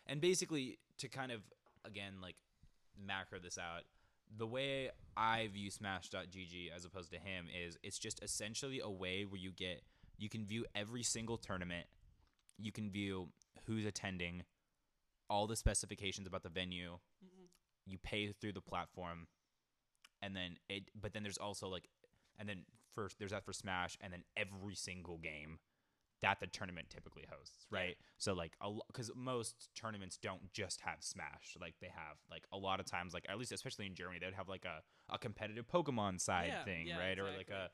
And basically to kind of again like macro this out. The way I view Smash.gg as opposed to him is it's just essentially a way where you can view every single tournament, you can view who's attending, all the specifications about the venue, you pay through the platform, and then but then there's also like, and then first there's that for Smash, and then every single game that the tournament typically hosts, right? So like, because most tournaments don't just have Smash, like they have like a lot of times, like at least especially in Germany, they'd have like a competitive Pokemon side thing, right? Exactly. Or like a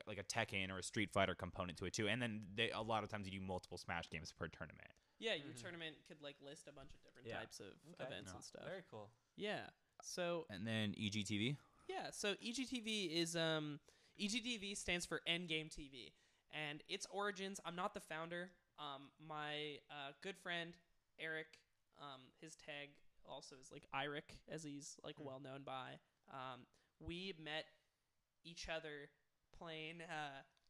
like a Tekken or a Street Fighter component to it too. And then a lot of times you do multiple Smash games per tournament. Yeah, your tournament could like list a bunch of different types of events and stuff. Very cool. Yeah. So And then EGtv. yeah, so EGtv is EGtv stands for Endgame TV, and its origins. I'm not the founder. My good friend Eric, his tag also is like Iric, as he's like well known by. We met each other playing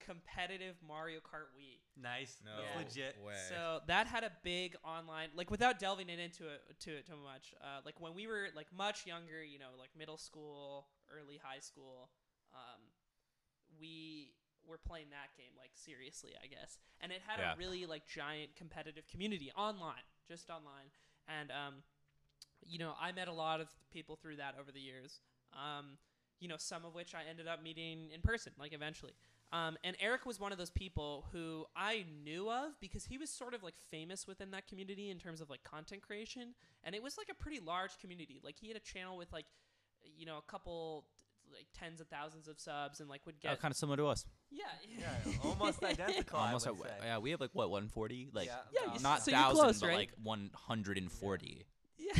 competitive Mario Kart Wii. Nice. No Legit. way. So that had a big online, like without delving into it too much. Like when we were like much younger, like middle school, early high school, we were playing that game like seriously, I guess. And it had a really like giant competitive community online, just online. And I met a lot of people through that over the years. Some of which I ended up meeting in person, like eventually. And Eric was one of those people who I knew of because he was sort of like famous within that community in terms of like content creation. And it was like a pretty large community. Like he had a channel with like, a couple like tens of thousands of subs and like would get kind of similar to us. Yeah, almost identical. Almost, I would say. yeah. We have like what 140, like not so you're 1,000, close, but right? like 140. Yeah.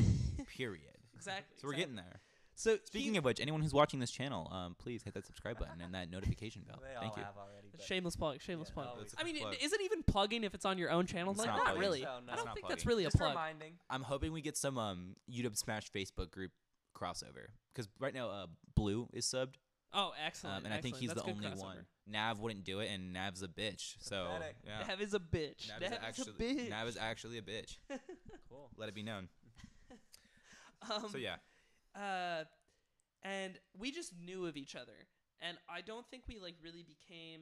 Period. Exactly. So we're getting there. So Speaking of which, anyone who's watching this channel, please hit that subscribe button and that notification bell. They Thank all you. have already. But shameless plug. Shameless plug. always. I mean, plug. is it even plugging if it's on your own channel? It's Like, not not plugging. really. So, no, I it's don't not think that's plugging. really Just a plug. reminding. I'm hoping we get some YouTube Smash Facebook group crossover because right now Blue is subbed, Oh, excellent. and I think excellent. he's That's the good only crossover. one. Nav wouldn't do it, and Nav's a bitch. So Pathetic. yeah, Nav is a bitch. Nav Nav is is actually a bitch. Nav is actually a bitch. Cool. Let it be known. So yeah, and we just knew of each other, and I don't think we like really became.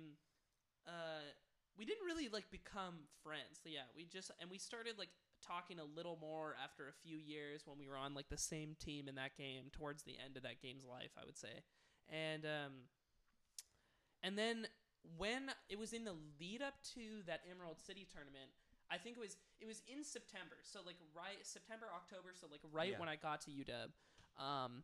We didn't really like become friends. So yeah, we started like talking a little more after a few years when we were on like the same team in that game towards the end of that game's life, I would say, and then when it was in the lead up to that Emerald City tournament. I think it was in September, so like right September, October, so like right when I got to UW,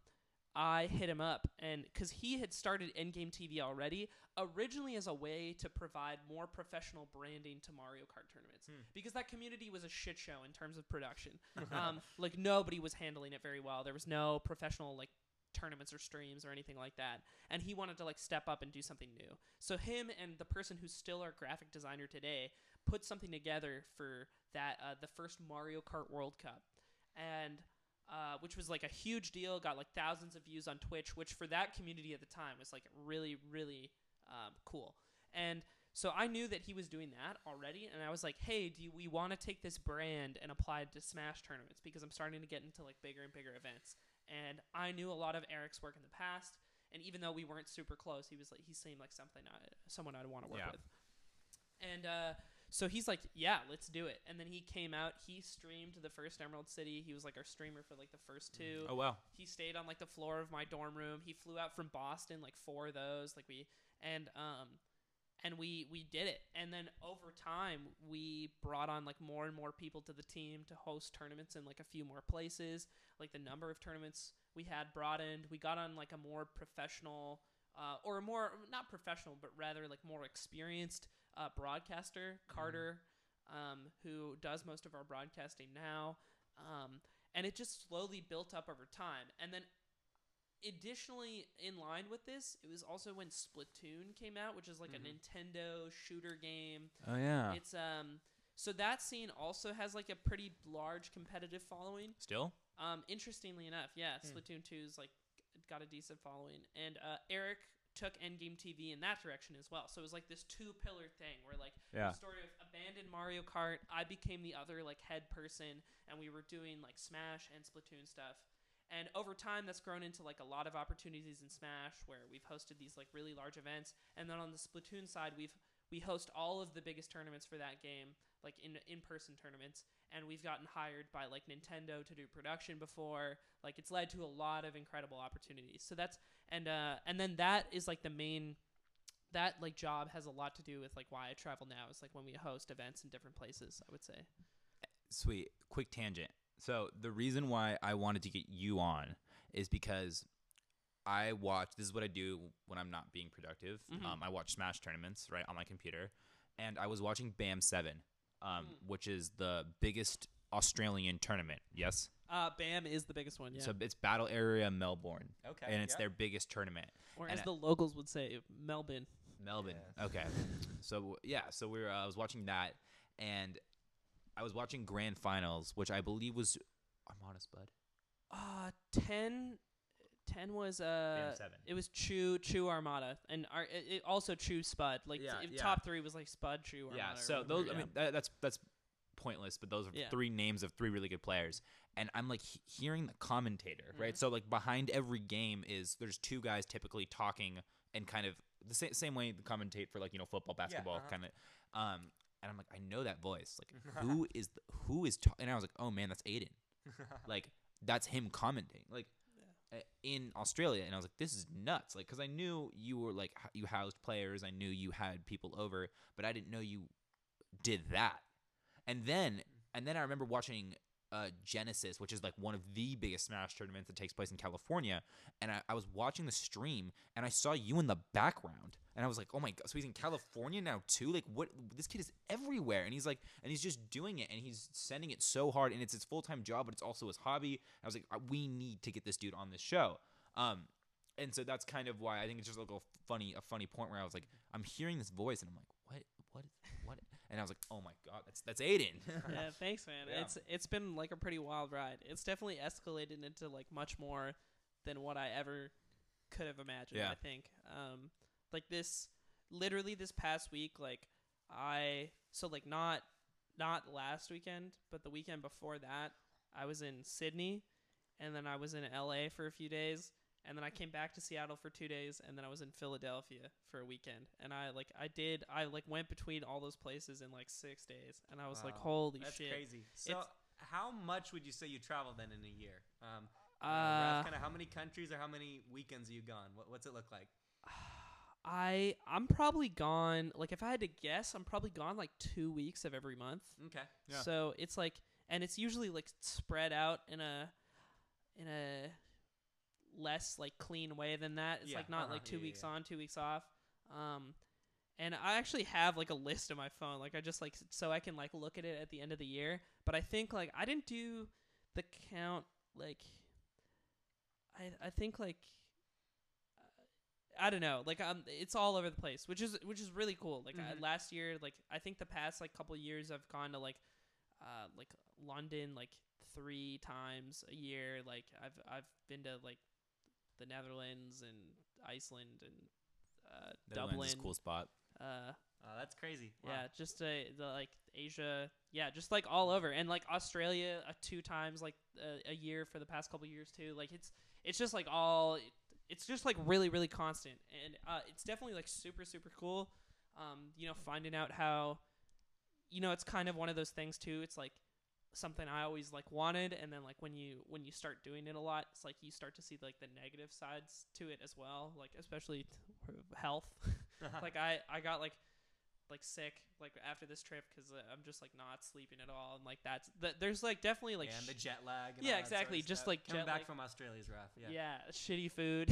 I hit him up, and because he had started Endgame TV already, originally as a way to provide more professional branding to Mario Kart tournaments, because that community was a shit show in terms of production. Like nobody was handling it very well. There was no professional like tournaments or streams or anything like that, and he wanted to like step up and do something new. So him and the person who's still our graphic designer today put something together for that the first Mario Kart World Cup, and which was like a huge deal, got like thousands of views on Twitch, which for that community at the time was like really, really cool. And so I knew that he was doing that already, and I was like, hey, do we want to take this brand and apply it to Smash tournaments, because I'm starting to get into like bigger and bigger events. And I knew a lot of Eric's work in the past, and even though we weren't super close, he seemed like someone I'd want to work with. And so he's like, yeah, let's do it. And then he came out. He streamed the first Emerald City. He was like our streamer for like the first two. oh wow, He stayed on like the floor of my dorm room. He flew out from Boston, like 4 of those. Like we did it. And then over time, we brought on like more and more people to the team to host tournaments in like a few more places. Like the number of tournaments we had broadened. We got on like a more professional, or more not professional, but rather like more experienced broadcaster, Carter, who does most of our broadcasting now. And it just slowly built up over time. And then additionally, in line with this, it was also when Splatoon came out, which is like a Nintendo shooter game. oh yeah. It's so that scene also has like a pretty large competitive following. Still, Interestingly enough, yeah, Splatoon 2's like got a decent following, and Eric took Endgame TV in that direction as well. So it was like this 2-pillar thing where like the story of abandoned Mario Kart, I became the other like head person, and we were doing like Smash and Splatoon stuff. And over time, that's grown into like a lot of opportunities in Smash, where we've hosted these like really large events. And then on the Splatoon side, we host all of the biggest tournaments for that game, like in-person tournaments. And we've gotten hired by like Nintendo to do production before. Like it's led to a lot of incredible opportunities. So that's and then that is like the main that like job has a lot to do with like why I travel now. It's like when we host events in different places, I would say. Sweet. Quick tangent. So the reason why I wanted to get you on is because I watch. This is what I do when I'm not being productive. I watch Smash tournaments right on my computer, and I was watching BAM 7, which is the biggest Australian tournament. Yes. BAM is the biggest one. Yeah. So it's Battle Area Melbourne. Okay. And it's their biggest tournament. Or and as the locals would say, Melbourne. Melbourne. Yes. Okay. So yeah. So I was watching that, and I was watching Grand Finals, which I believe was Armada Spud. 10 was BAM 7. it was Chu Armada, and it also Chu Spud. Like top 3 was like Spud, Chu Armada. Yeah. So those, I mean, that's pointless, but those are 3 names of 3 really good players. And I'm like hearing the commentator, right? So like behind every game there's 2 guys typically talking and kind of the same way they commentate for like, you know, football, basketball kind of. And I'm like, I know that voice. Like who is talking? And I was like, oh man, that's Aiden. Like that's him commenting. Like. In Australia, and I was like, this is nuts, like, because I knew you were like you housed players, I knew you had people over, but I didn't know you did that. And then I remember watching Genesis, which is like one of the biggest Smash tournaments that takes place in California, and I was watching the stream and I saw you in the background, and I was like, oh my god, so he's in California now too? Like, what? This kid is everywhere, and he's just doing it, and he's sending it so hard, and it's his full-time job, but it's also his hobby. I was like, we need to get this dude on this show. And so that's kind of why I think it's just like a funny point where I was like, I'm hearing this voice, and I'm like, what? And I was like, oh my god, that's Aiden. Yeah, thanks, man. Yeah. It's been like a pretty wild ride. It's definitely escalated into like much more than what I ever could have imagined. Yeah. I think, like this past week, like not last weekend, but the weekend before that, I was in Sydney, and then I was in LA for a few days. And then I came back to Seattle for 2 days, and then I was in Philadelphia for a weekend. And I went between all those places in like 6 days, and I was like, holy shit, that's crazy. So how much would you say you travel then in a year? Kind of how many countries or how many weekends are you gone? What's it look like? I'm probably gone. Like if I had to guess, I'm probably gone like 2 weeks of every month. Okay. Yeah. So it's like, and it's usually like spread out in a less like clean way than that. It's like not like 2 weeks on, 2 weeks off. And I actually have like a list on my phone, like I just like so I can like look at it at the end of the year. But I think like I didn't do the count. Like I think like I don't know. Like it's all over the place, which is really cool. Like last year, like I think the past like couple years I've gone to like London like 3 times a year. Like I've been to like the Netherlands and Iceland and Dublin. Is a cool spot. That's crazy. Wow. Yeah, just the like Asia. Yeah, just like all over, and like Australia 2 times like a year for the past couple years too. Like it's just like all. It's just like really really constant, and it's definitely like super super cool. You know, finding out how, you know, it's kind of one of those things too. It's like something I always like wanted, and then like when you start doing it a lot, it's like you start to see like the negative sides to it as well, like especially health. Like I got like sick like after this trip because I'm just like not sleeping at all, and like there's like definitely like and the jet lag and yeah all that exactly sort of just stuff. like coming jet back lag. from Australia's rough. Yeah, shitty food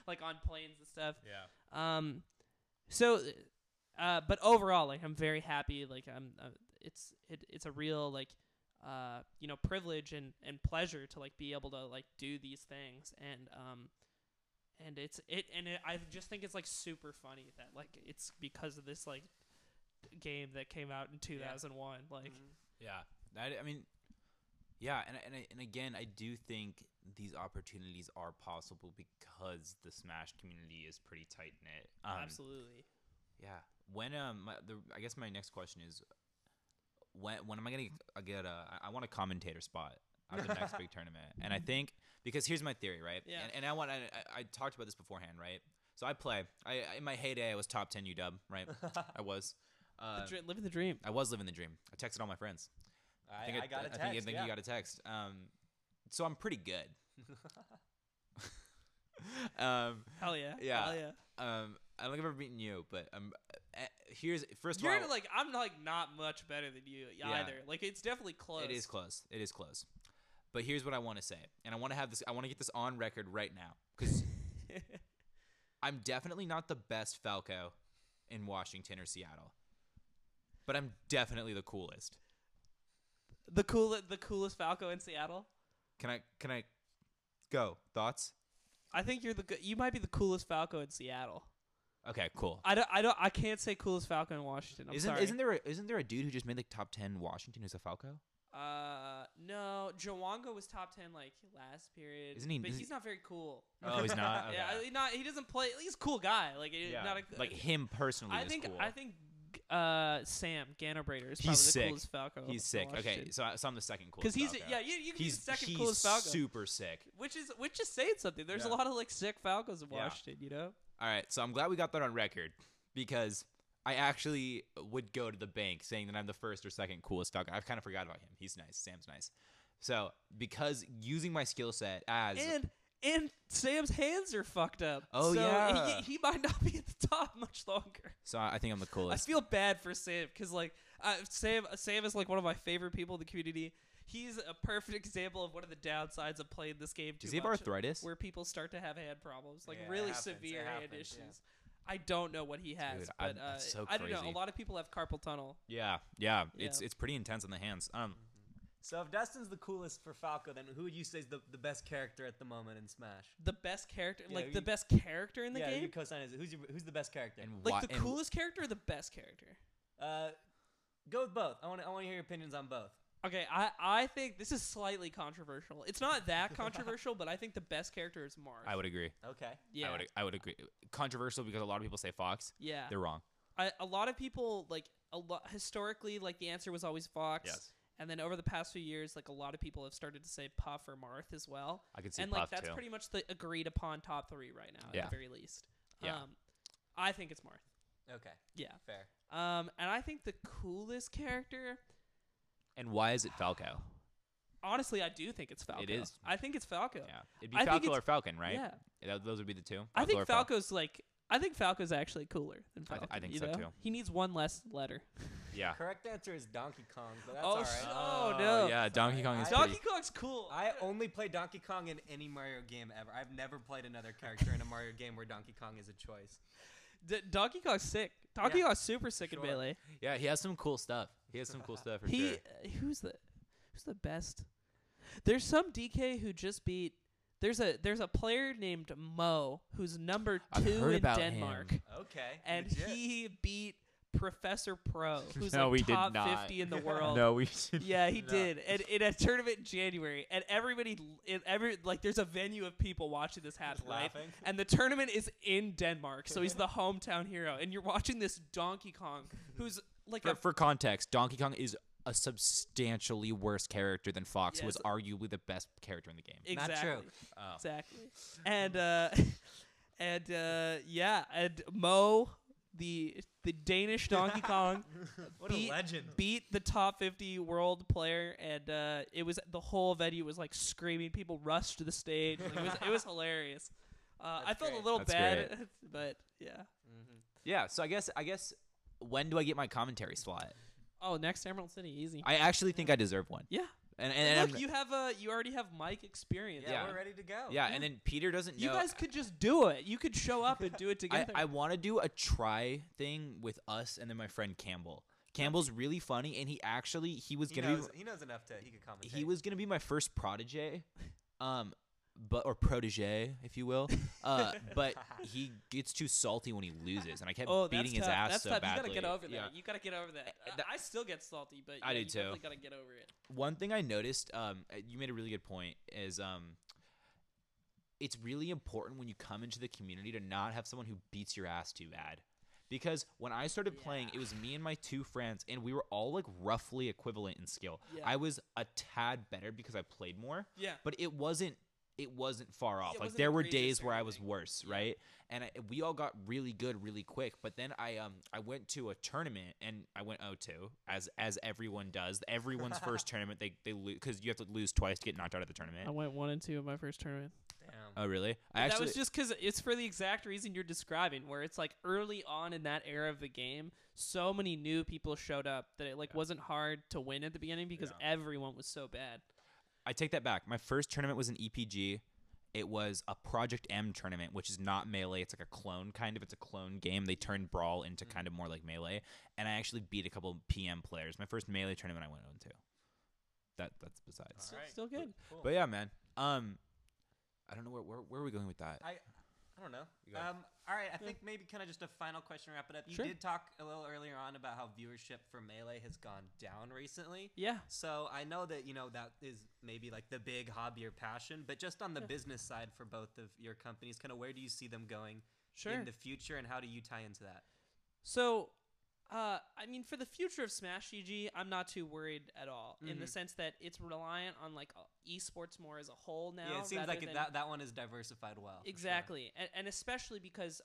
like on planes and stuff. Yeah. So but overall, like I'm very happy. Like it's a real like you know, privilege and pleasure to like be able to like do these things, and I just think it's like super funny that like it's because of this like game that came out in 2001. Like I mean, yeah, and again, I do think these opportunities are possible because the Smash community is pretty tight knit. Absolutely. Yeah. When I guess my next question is, when am I gonna get I want a commentator spot at the next big tournament? And I think, because here's my theory, right? Yeah. And I talked about this beforehand, right? So I play. In my heyday, I was top 10 UW, right? I was. Living the dream. I was living the dream. I texted all my friends. I got a text. I think you got a text. So I'm pretty good. Hell yeah. Yeah. Hell yeah. I don't think I've ever beaten you, but here's first of You're all, like I'm like not much better than you either. Like it's definitely close. it is close. It is close. But here's what I want to say, and I want to have this. I want to get this on record right now because I'm definitely not the best Falco in Washington or Seattle, but I'm definitely the coolest. The coolest Falco in Seattle. Can I go? Thoughts? I think you might be the coolest Falco in Seattle. Okay, cool. I can't say coolest Falco in Washington. Sorry. Isn't there a dude who just made like top 10 Washington who's a Falco? No, Jawanga was top 10 like last period. Isn't he? But he's not very cool. Oh, he's not. Okay. Yeah, he doesn't play. He's a cool guy. Like not a, like him personally. I think Sam Ganobrader is probably He's the sick. coolest Falco. He's in sick. Washington. Okay, so I'm the second coolest. Because Falco. you can be the second he's coolest Falco. super sick. Which is saying something. There's a lot of like sick Falcons in Washington. You know. All right, so I'm glad we got that on record because I actually would go to the bank saying that I'm the first or second coolest Falco. I've kind of forgot about him. He's nice. Sam's nice. So because using my skill set as and Sam's hands are fucked up. Oh, so yeah. he might not be at the top much longer. So I think I'm the I coolest. feel bad for Sam because like Sam is like one of my favorite people in the community. He's a perfect example of one of the downsides of playing this game too Does he have much, arthritis? where people start to have hand problems, like Yeah, really it happens, severe it hand happens, issues. yeah. I don't know what he has, Dude, but that's so I don't know. crazy. A lot of people have carpal tunnel. Yeah. It's pretty intense on the hands. So if Dustin's the coolest for Falco, then who would you say is the best character at the moment in Smash? The best character, Yeah, like you- the best character in the yeah, game, you co-sign is who's the best character? And like why- the and coolest character or the best character. Go with both. I want to hear your opinions on both. Okay, I think this is slightly controversial. It's not that controversial, but I think the best character is Marth. I would agree. Okay. Yeah. I would agree. Controversial because a lot of people say Fox. Yeah. They're wrong. A lot of people historically like the answer was always Fox. Yes. And then over the past few years, like a lot of people have started to say Puff or Marth as well. I could see and Puff like that's too. pretty much the agreed upon top 3 right now Yeah. at the very least. Yeah. I think it's Marth. Okay. Yeah. Fair. And I think the coolest character, And why is it Falco? honestly, I do think it's Falco. It is. I think it's Falco. Yeah. It'd be I think Falco it's- or Falcon, right? Yeah. Those would be the two. I think or Falcon. Falco's actually cooler than I Falcon. think you so, know? too. He needs one less letter. Yeah. Correct answer is Donkey Kong, but that's Oh, all right. Oh, no. Yeah, Donkey Kong is Donkey pretty. Kong's cool. I only play Donkey Kong in any Mario game ever. I've never played another character in a Mario game where Donkey Kong is a choice. Donkey Kong's sick. Donkey Yeah. Kong's super sick in Sure. Melee. Yeah, he has some cool stuff. For He sure. who's the best? There's some DK who just beat. There's a player named Mo who's number 2 I've heard in about Denmark, him. Okay. and legit. he beat Professor Pro, who's No, we like did top not. 50 in the world. No, we. Yeah, he No. did, and in a tournament in January, and there's a venue of people watching this happen, Just right? laughing. And the tournament is in Denmark, so he's the hometown hero, and you're watching this Donkey Kong, who's like For context, Donkey Kong is a substantially worse character than Fox, who was Yes. arguably the best character in the game. Not exactly, true. Oh. exactly, and Mo, the Danish Donkey Kong, What a beat- legend. beat the top 50 world player, and it was the whole venue was like screaming. People rushed to the stage. Like, it was hilarious. I That's felt great. a little That's bad, but yeah. Mm-hmm. Yeah, so I guess when do I get my commentary slot? Oh, next Emerald City, easy. I actually think I deserve one. Yeah. And Look, you have you already have mic experience. Yeah, Yeah. we're ready to go. yeah, and then Peter doesn't know. You guys could just do it. You could show up and do it together. I want to do a try thing with us and then my friend Campbell. Campbell's really funny, and he was He gonna knows, he knows enough to he could commentate. he was gonna be my first protege, or protege, if you will. But he gets too salty when he loses, and I kept oh, beating that's his tough. ass That's so tough. badly. You gotta get over that. Yeah. You gotta get over that. that- I still get salty, but I yeah, do you too. definitely gotta get over it. One thing I noticed, you made a really good point, is it's really important when you come into the community to not have someone who beats your ass too bad. Because when I started playing, it was me and my 2 friends, and we were all like roughly equivalent in skill. Yeah. I was a tad better because I played more, Yeah. but it wasn't far off. it Like wasn't there were egregious days or where I was anything. worse, Yeah. right? And we all got really good really quick. But then I went to a tournament and I went 0-2, as everyone does. Everyone's first tournament they lose because you have to lose twice to get knocked out of the tournament. I went 1 and 2 in my first tournament. Damn. Oh, really? That was just because it's for the exact reason you're describing, where it's like early on in that era of the game, so many new people showed up that it wasn't hard to win at the beginning because everyone was so bad. I take that back. My first tournament was an EPG. It was a Project M tournament, which is not Melee. It's like a clone kind of. It's a clone game. They turned Brawl into kind of more like Melee. And I actually beat a couple of PM players. My first Melee tournament I went on to. That's besides. Still good. Cool. But yeah, man. I don't know where are we going with that. I don't know. All right, I think maybe kind of just a final question to wrap it up. You did talk a little earlier on about how viewership for Melee has gone down recently. Yeah. So I know that, that is maybe like the big hobby or passion, but just on the business side for both of your companies, kind of where do you see them going in the future, and how do you tie into that? So, I mean, for the future of Smash GG, I'm not too worried at all in the sense that it's reliant on like esports more as a whole now. Yeah, it seems like that one is diversified well. Exactly, and especially because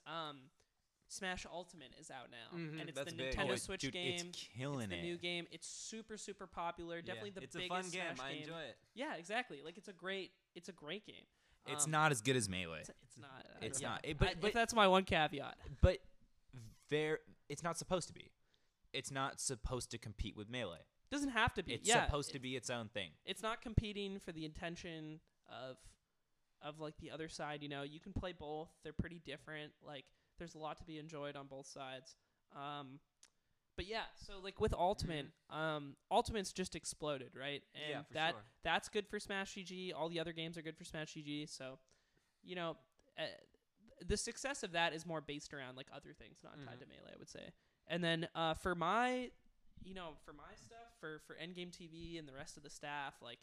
Smash Ultimate is out now, and it's That's the big. Nintendo Switch game. It's killing the new game. It's super popular. Definitely the it's biggest a fun game. Smash I enjoy it. Yeah, exactly. Like it's a great game. It's not as good as Melee. It's not. It's yeah. not. But that's my one caveat. But it's not supposed to be. It's not supposed to compete with Melee. Doesn't have to be. It's supposed to be its own thing. It's not competing for the intention of like the other side. You can play both. They're pretty different. Like there's a lot to be enjoyed on both sides. But yeah, so like with Ultimate, Ultimate's just exploded, right? And that's good for Smash GG. All the other games are good for Smash GG. So, the success of that is more based around like other things, not tied to Melee, I would say. And then for my stuff, for Endgame TV and the rest of the staff, like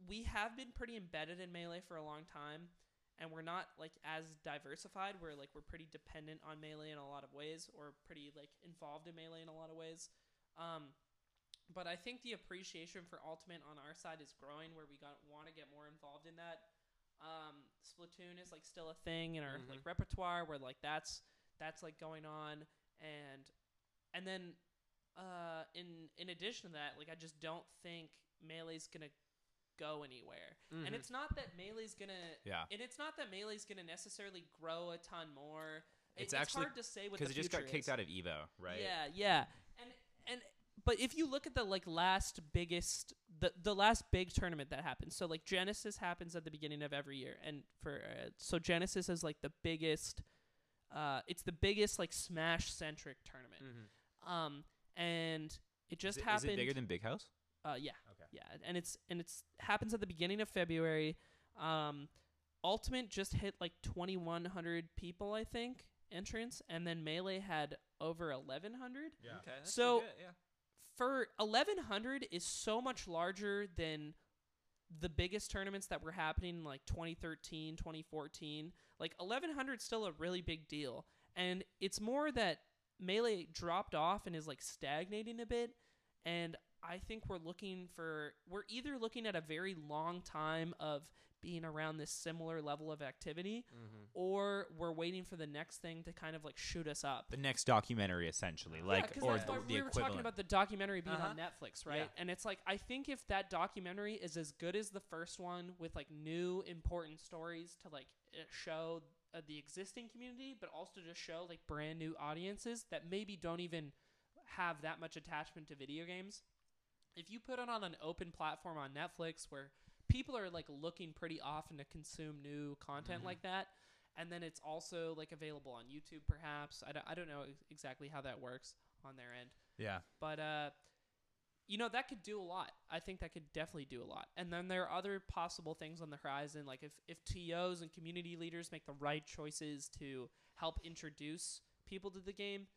we have been pretty embedded in Melee for a long time, and we're not like as diversified. We're pretty dependent on Melee in a lot of ways, or pretty like involved in Melee in a lot of ways. But I think the appreciation for Ultimate on our side is growing, where we want to get more involved in that. Splatoon is like still a thing in our like repertoire, where like that's like going on, and then in addition to that, like I just don't think Melee's gonna go anywhere. And it's not that Melee's gonna necessarily grow a ton more. It's actually hard to say what the future is. Because it just got kicked out of Evo, right? Yeah. And but if you look at the like last biggest the last big tournament that happened, so like Genesis happens at the beginning of every year, and so Genesis is like the biggest. It's the biggest like Smash centric tournament. And it just happened. Is it bigger than Big House? Yeah. Okay. Yeah, and it's happens at the beginning of February. Ultimate just hit like 2,100 people, I think, entrants, and then Melee had over 1,100. Yeah. Okay. That's so good, yeah. For 1,100 is so much larger than the biggest tournaments that were happening like 2013, 2014. Like 1,100 is still a really big deal, and it's more that Melee dropped off and is like stagnating a bit, and I think we're either looking at a very long time of being around this similar level of activity, or we're waiting for the next thing to kind of like shoot us up. The next documentary, essentially, or the we were talking about the documentary being on Netflix, right? Yeah. And it's like, I think if that documentary is as good as the first one, with like new important stories to like show the existing community, but also just show like brand new audiences that maybe don't even have that much attachment to video games. If you put it on an open platform on Netflix where people are like looking pretty often to consume new content like that, and then it's also like available on YouTube perhaps. I don't know exactly how that works on their end. Yeah. But that could do a lot. I think that could definitely do a lot. And then there are other possible things on the horizon, like if TOs and community leaders make the right choices to help introduce people to the game.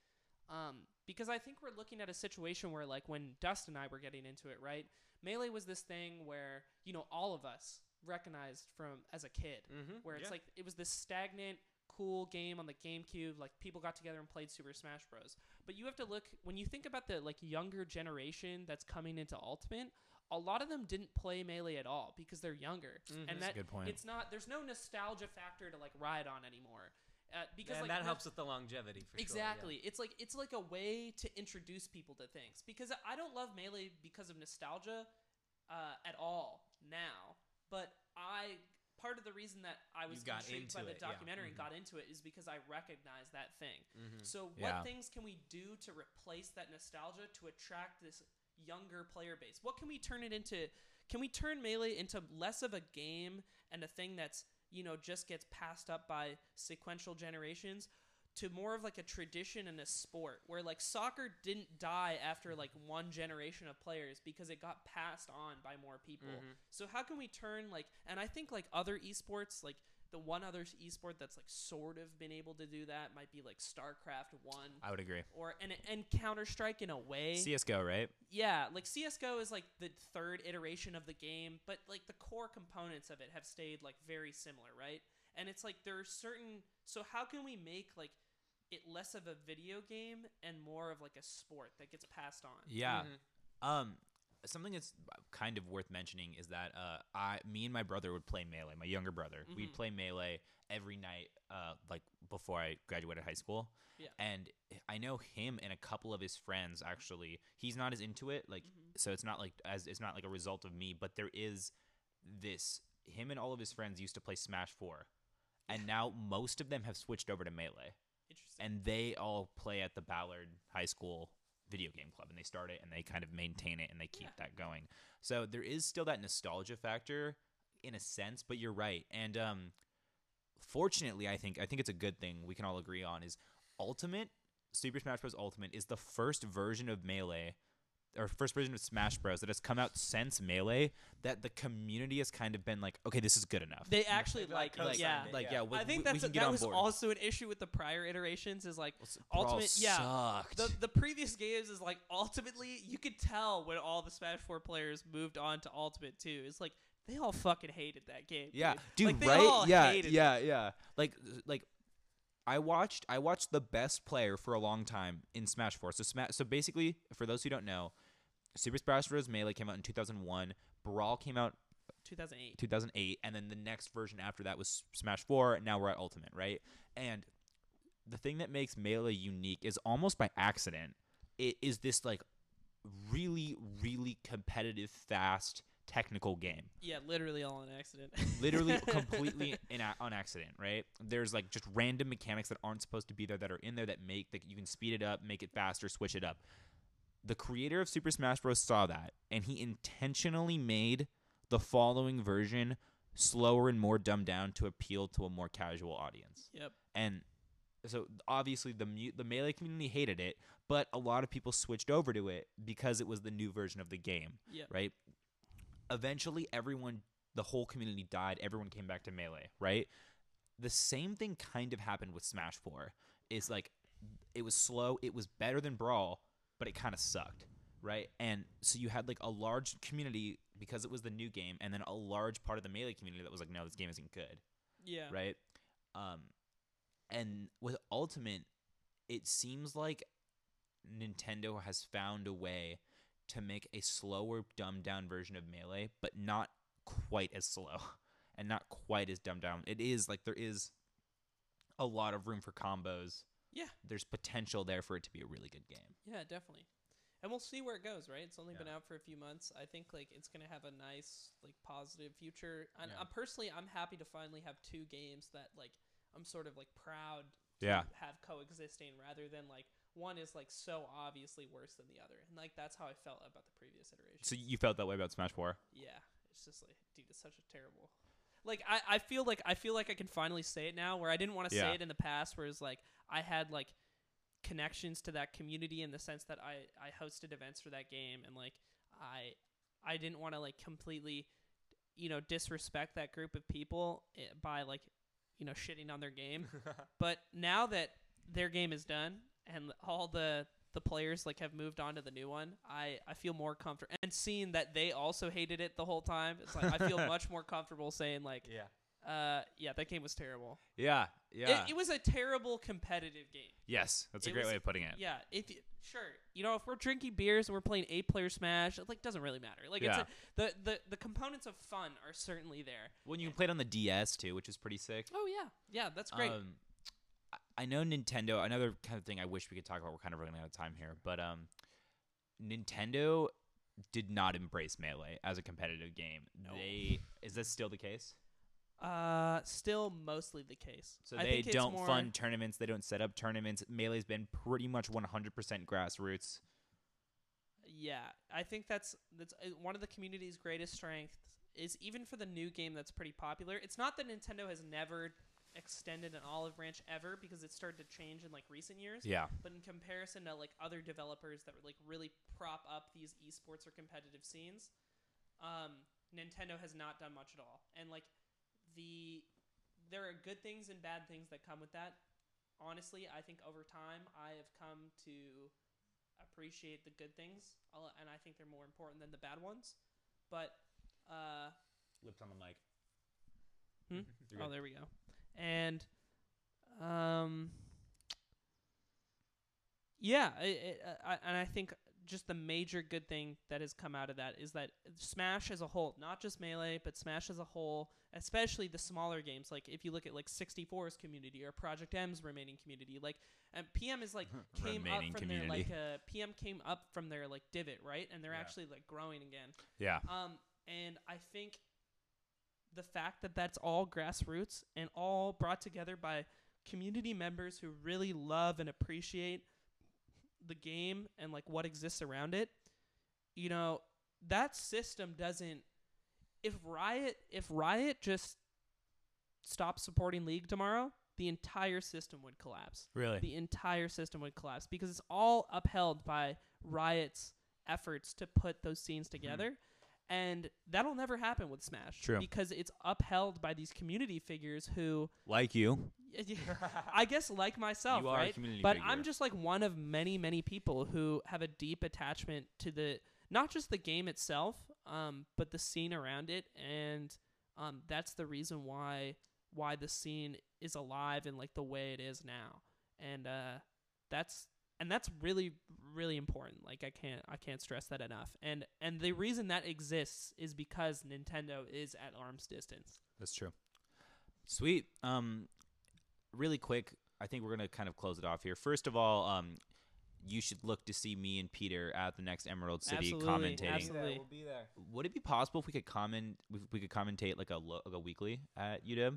Because I think we're looking at a situation where, like, when Dust and I were getting into it, right? Melee was this thing where, all of us recognized from as a kid, where it's like it was this stagnant, cool game on the GameCube. Like, people got together and played Super Smash Bros. But you have to look, when you think about the like younger generation that's coming into Ultimate, a lot of them didn't play Melee at all because they're younger, and that's a good point. There's no nostalgia factor to like ride on anymore. Because and like, that helps with the longevity for exactly. sure. Yeah. It's like a way to introduce people to things, because I don't love Melee because of nostalgia at all now, but of the reason that I was got intrigued by into the it, yeah. documentary and got into it is because I recognize that thing. Mm-hmm. So Yeah. what things can we do to replace that nostalgia to attract this younger player base? What can we turn it into? Can we turn Melee into less of a game and a thing that's, just gets passed up by sequential generations to more of like a tradition and a sport where like soccer didn't die after like one generation of players because it got passed on by more people. Mm-hmm. So how can we turn and I think like other esports, like the one other esport that's like sort of been able to do that might be like StarCraft 1 I would agree. or and Counter-Strike in a way. CS:GO, right? Yeah, like CS:GO is like the third iteration of the game, but like the core components of it have stayed like very similar, right? And it's like there are certain, so how can we make like it less of a video game and more of like a sport that gets passed on? Yeah. Mm-hmm. Something that's kind of worth mentioning is that me and my brother would play Melee. My younger brother, we'd play Melee every night, like before I graduated high school. Yeah. And I know him and a couple of his friends. Actually, he's not as into it, like so. It's not like a result of me, but there is this. Him and all of his friends used to play Smash 4, and now most of them have switched over to Melee. Interesting. And they all play at the Ballard High School video game club, and they start it and they kind of maintain it and they keep that going. So there is still that nostalgia factor in a sense, but you're right. And fortunately, I think it's a good thing we can all agree on is Super Smash Bros. Ultimate is the first version of Melee or first version of Smash Bros. That has come out since Melee that the community has kind of been like, okay, this is good enough. They actually like it, yeah. Yeah. I think we can get that on was board. also an issue with the prior iterations is like Brawl Ultimate, yeah. sucked. The previous games is like ultimately you could tell when all the Smash 4 players moved on to Ultimate too. It's like they all fucking hated that game. Yeah, dude, dude, like, they right? all Yeah, hated yeah, yeah. Like I watched the best player for a long time in Smash 4. So basically, for those who don't know, Super Smash Bros. Melee came out in 2001. Brawl came out 2008, and then the next version after that was Smash 4. And now we're at Ultimate, right? And the thing that makes Melee unique is almost by accident. It is this like really, really competitive, fast, technical game. Yeah, literally all on accident. Literally completely on accident, right? There's like just random mechanics that aren't supposed to be there that are in there that make that you can speed it up, make it faster, switch it up. The creator of Super Smash Bros. Saw that, and he intentionally made the following version slower and more dumbed down to appeal to a more casual audience. Yep. And so obviously the Melee community hated it, but a lot of people switched over to it because it was the new version of the game, Yep. right? Eventually, the whole community died. Everyone came back to Melee, right? The same thing kind of happened with Smash 4. It's like it was slow. It was better than Brawl, but it kind of sucked, right? And so you had like a large community because it was the new game, and then a large part of the Melee community that was like, no, this game isn't good. Yeah. Right? And with Ultimate, it seems like Nintendo has found a way to make a slower, dumbed-down version of Melee, but not quite as slow and not quite as dumbed down. It is like there is a lot of room for combos. Yeah. There's potential there for it to be a really good game. Yeah, definitely. And we'll see where it goes, right? It's only been Yeah. out for a few months. I think like it's gonna have a nice, like, positive future. And Yeah. I'm happy to finally have two games that like I'm sort of like proud to Yeah. have coexisting rather than like one is like so obviously worse than the other. And like that's how I felt about the previous iteration. So you felt that way about Smash 4? Yeah. It's just like, dude, it's such a terrible. Like I feel like I can finally say it now where I didn't want to Yeah. say it in the past where it's like I had like connections to that community in the sense that I hosted events for that game and like I didn't want to like completely disrespect that group of people by like shitting on their game. But now that their game is done and all the players like have moved on to the new one, I feel more comfortable, and seeing that they also hated it the whole time, it's like I feel much more comfortable saying like that game was terrible. Yeah. It was a terrible competitive game. Yes, that's a It great was- way of putting it. Yeah, if we're drinking beers and we're playing 8-player Smash, it like doesn't really matter. Like Yeah. the components of fun are certainly there. When you can play it on the DS too, which is pretty sick. Oh yeah, that's great. I know Nintendo. Another kind of thing I wish we could talk about. We're kind of running out of time here, but Nintendo did not embrace Melee as a competitive game. No. Is that still the case? Still mostly the case. So I they think it's don't more, fund tournaments. They don't set up tournaments. Melee's been pretty much 100% grassroots. Yeah, I think that's one of the community's greatest strengths is even for the new game that's pretty popular. It's not that Nintendo has never extended an olive branch ever because it started to change in like recent years. Yeah. But in comparison to like other developers that like really prop up these esports or competitive scenes, Nintendo has not done much at all. And like there are good things and bad things that come with that. Honestly, I think over time I have come to appreciate the good things, and I think they're more important than the bad ones. But Lips on the mic. oh, there we go. And yeah, and I think just the major good thing that has come out of that is that Smash as a whole, not just Melee, but Smash as a whole, especially the smaller games, like if you look at like 64's community or Project M's remaining community, like and PM is like came up Remaining from community. their like PM came up from their like divot, right? And they're actually like growing again. Yeah. And I think the fact that that's all grassroots and all brought together by community members who really love and appreciate the game and like what exists around it, you know, that system doesn't. If Riot just stopped supporting League tomorrow, the entire system would collapse. Really? The entire system would collapse because it's all upheld by Riot's efforts to put those scenes together. And that'll never happen with Smash. True. Because it's upheld by these community figures who, Like you. I guess like myself, You are a right? community But figure. I'm just like one of many, many people who have a deep attachment to the, not just the game itself, but the scene around it. And that's the reason why the scene is alive in like the way it is now. And that's really, really important. Like I can't stress that enough. And the reason that exists is because Nintendo is at arm's distance. That's true. Sweet. Really quick, I think we're gonna kind of close it off here. First of all, you should look to see me and Peter at the next Emerald City commentating. Absolutely. We'll be there. Would it be possible if we could commentate like a weekly at UW?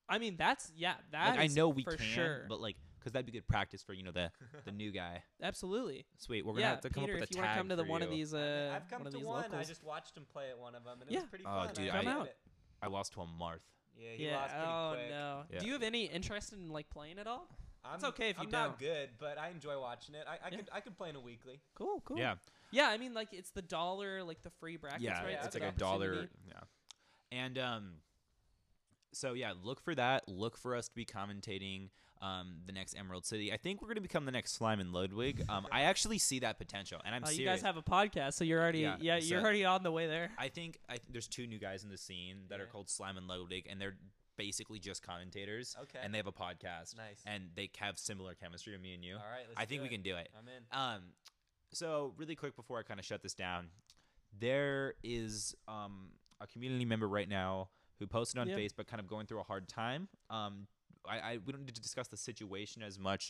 I mean, that Like, I is know we for can, sure. but like, because that'd be good practice for the new guy. Absolutely. Sweet. We're gonna have to come Peter, up with if a you want tag to come to the for one of you. these, I've come one of to these one. locals. I just watched him play at one of them, and it Yeah. was pretty Oh, fun. dude, I Come enjoyed out. it. I lost to a Marth. Yeah, he lost pretty Oh quick. no. Yeah. Do you have any interest in like playing at all? It's okay if you I'm don't. not good, but I enjoy watching it. Yeah. I could play in a weekly. Cool. Yeah. Yeah, I mean, like it's the $1, like the free brackets, Yeah, right? Yeah, it's a like good $1. opportunity. Yeah. And so yeah, look for that. Look for us to be commentating the next Emerald City. I think we're gonna become the next Slime and Ludwig. I actually see that potential, and I'm serious. You guys have a podcast, so you're already Yeah, you're so- already on the way there. I think there's two new guys in the scene that are called Slime and Ludwig, and they're basically just commentators. Okay. And they have a podcast. Nice. And they have similar chemistry to me and you. All right, let's I think do we it. can do it. I'm in. So really quick before I kind of shut this down, there is a community member right now who posted on Yeah. Facebook, kind of going through a hard time. We don't need to discuss the situation as much.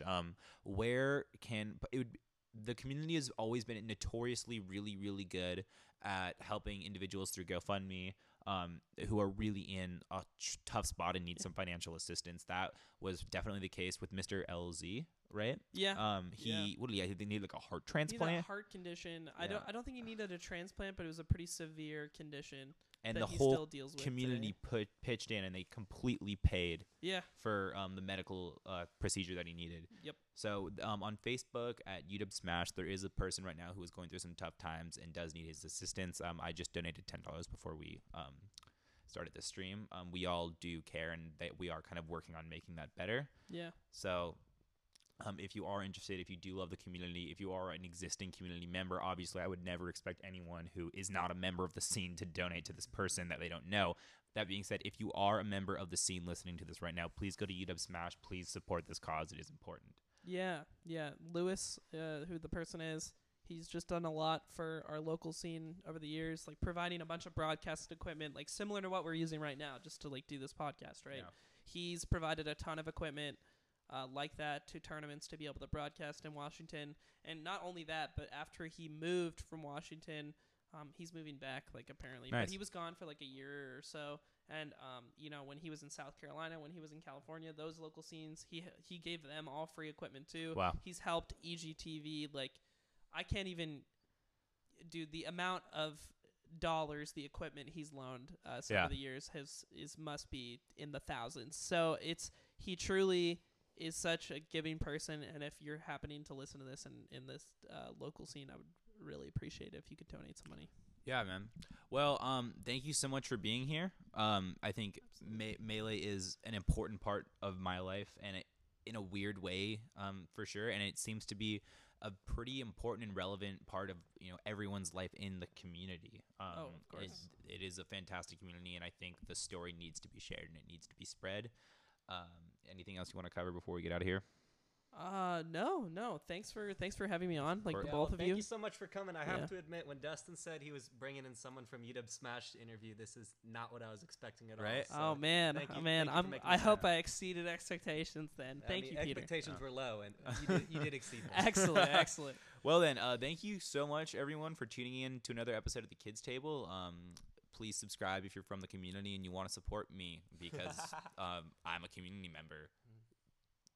The community has always been notoriously really, really good at helping individuals through GoFundMe who are really in a tough spot and need some financial assistance. That was definitely the case with Mr. LZ, right? Yeah. What did he? I think they needed like a heart He needed a transplant, heart condition. Yeah. I don't think he needed a transplant, but it was a pretty severe condition. and that the he whole still deals with community today. pitched in, and they completely paid Yeah. for the medical procedure that he needed. Yep. So on Facebook at UW Smash, there is a person right now who is going through some tough times and does need his assistance. I just donated $10 before we started the stream. We all do care, and we are kind of working on making that better. Yeah. So if you are interested, if you do love the community, if you are an existing community member, obviously I would never expect anyone who is not a member of the scene to donate to this person that they don't know. That being said, if you are a member of the scene listening to this right now, please go to UW Smash. Please support this cause. It is important. Yeah. Lewis, who the person is, he's just done a lot for our local scene over the years, like providing a bunch of broadcast equipment, like similar to what we're using right now, just to like do this podcast, right? Yeah. He's provided a ton of equipment like that to tournaments to be able to broadcast in Washington. And not only that, but after he moved from Washington, He's moving back, like, apparently. Nice. But he was gone for, like, a year or so. And, you know, when he was in South Carolina, when he was in California, those local scenes, he gave them all free equipment, too. Wow. He's helped EGtv, like, I can't even do the amount of dollars the equipment he's loaned over the years must be in the thousands. So he truly is such a giving person. And if you're happening to listen to this in this local scene, I would really appreciate it if you could donate some money. Yeah, man. Well, thank you so much for being here. I think Melee is an important part of my life, and in a weird way, for sure. And it seems to be a pretty important and relevant part of everyone's life in the community. Of course. It is a fantastic community, and I think the story needs to be shared and it needs to be spread. Anything else you want to cover before we get out of here? No. Thanks for having me on, like, Yeah, the both of thank you. you so much for coming. I Yeah. have to admit, when Dustin said he was bringing in someone from UW Smash to interview, this is not what I was expecting at Right? all. Oh man, thank you for making I this hope happen. I exceeded expectations. Then thank you, Peter. Expectations were low, and you did exceed them. Excellent. Well then, thank you so much, everyone, for tuning in to another episode of the Kids Table. Please subscribe if you're from the community and you want to support me, because I'm a community member.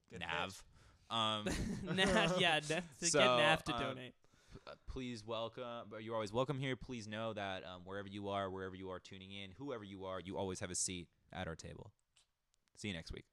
Good Nav. pitch. Nav, get So, Nav to donate. Please welcome. You're always welcome here. Please know that wherever you are tuning in, whoever you are, you always have a seat at our table. See you next week.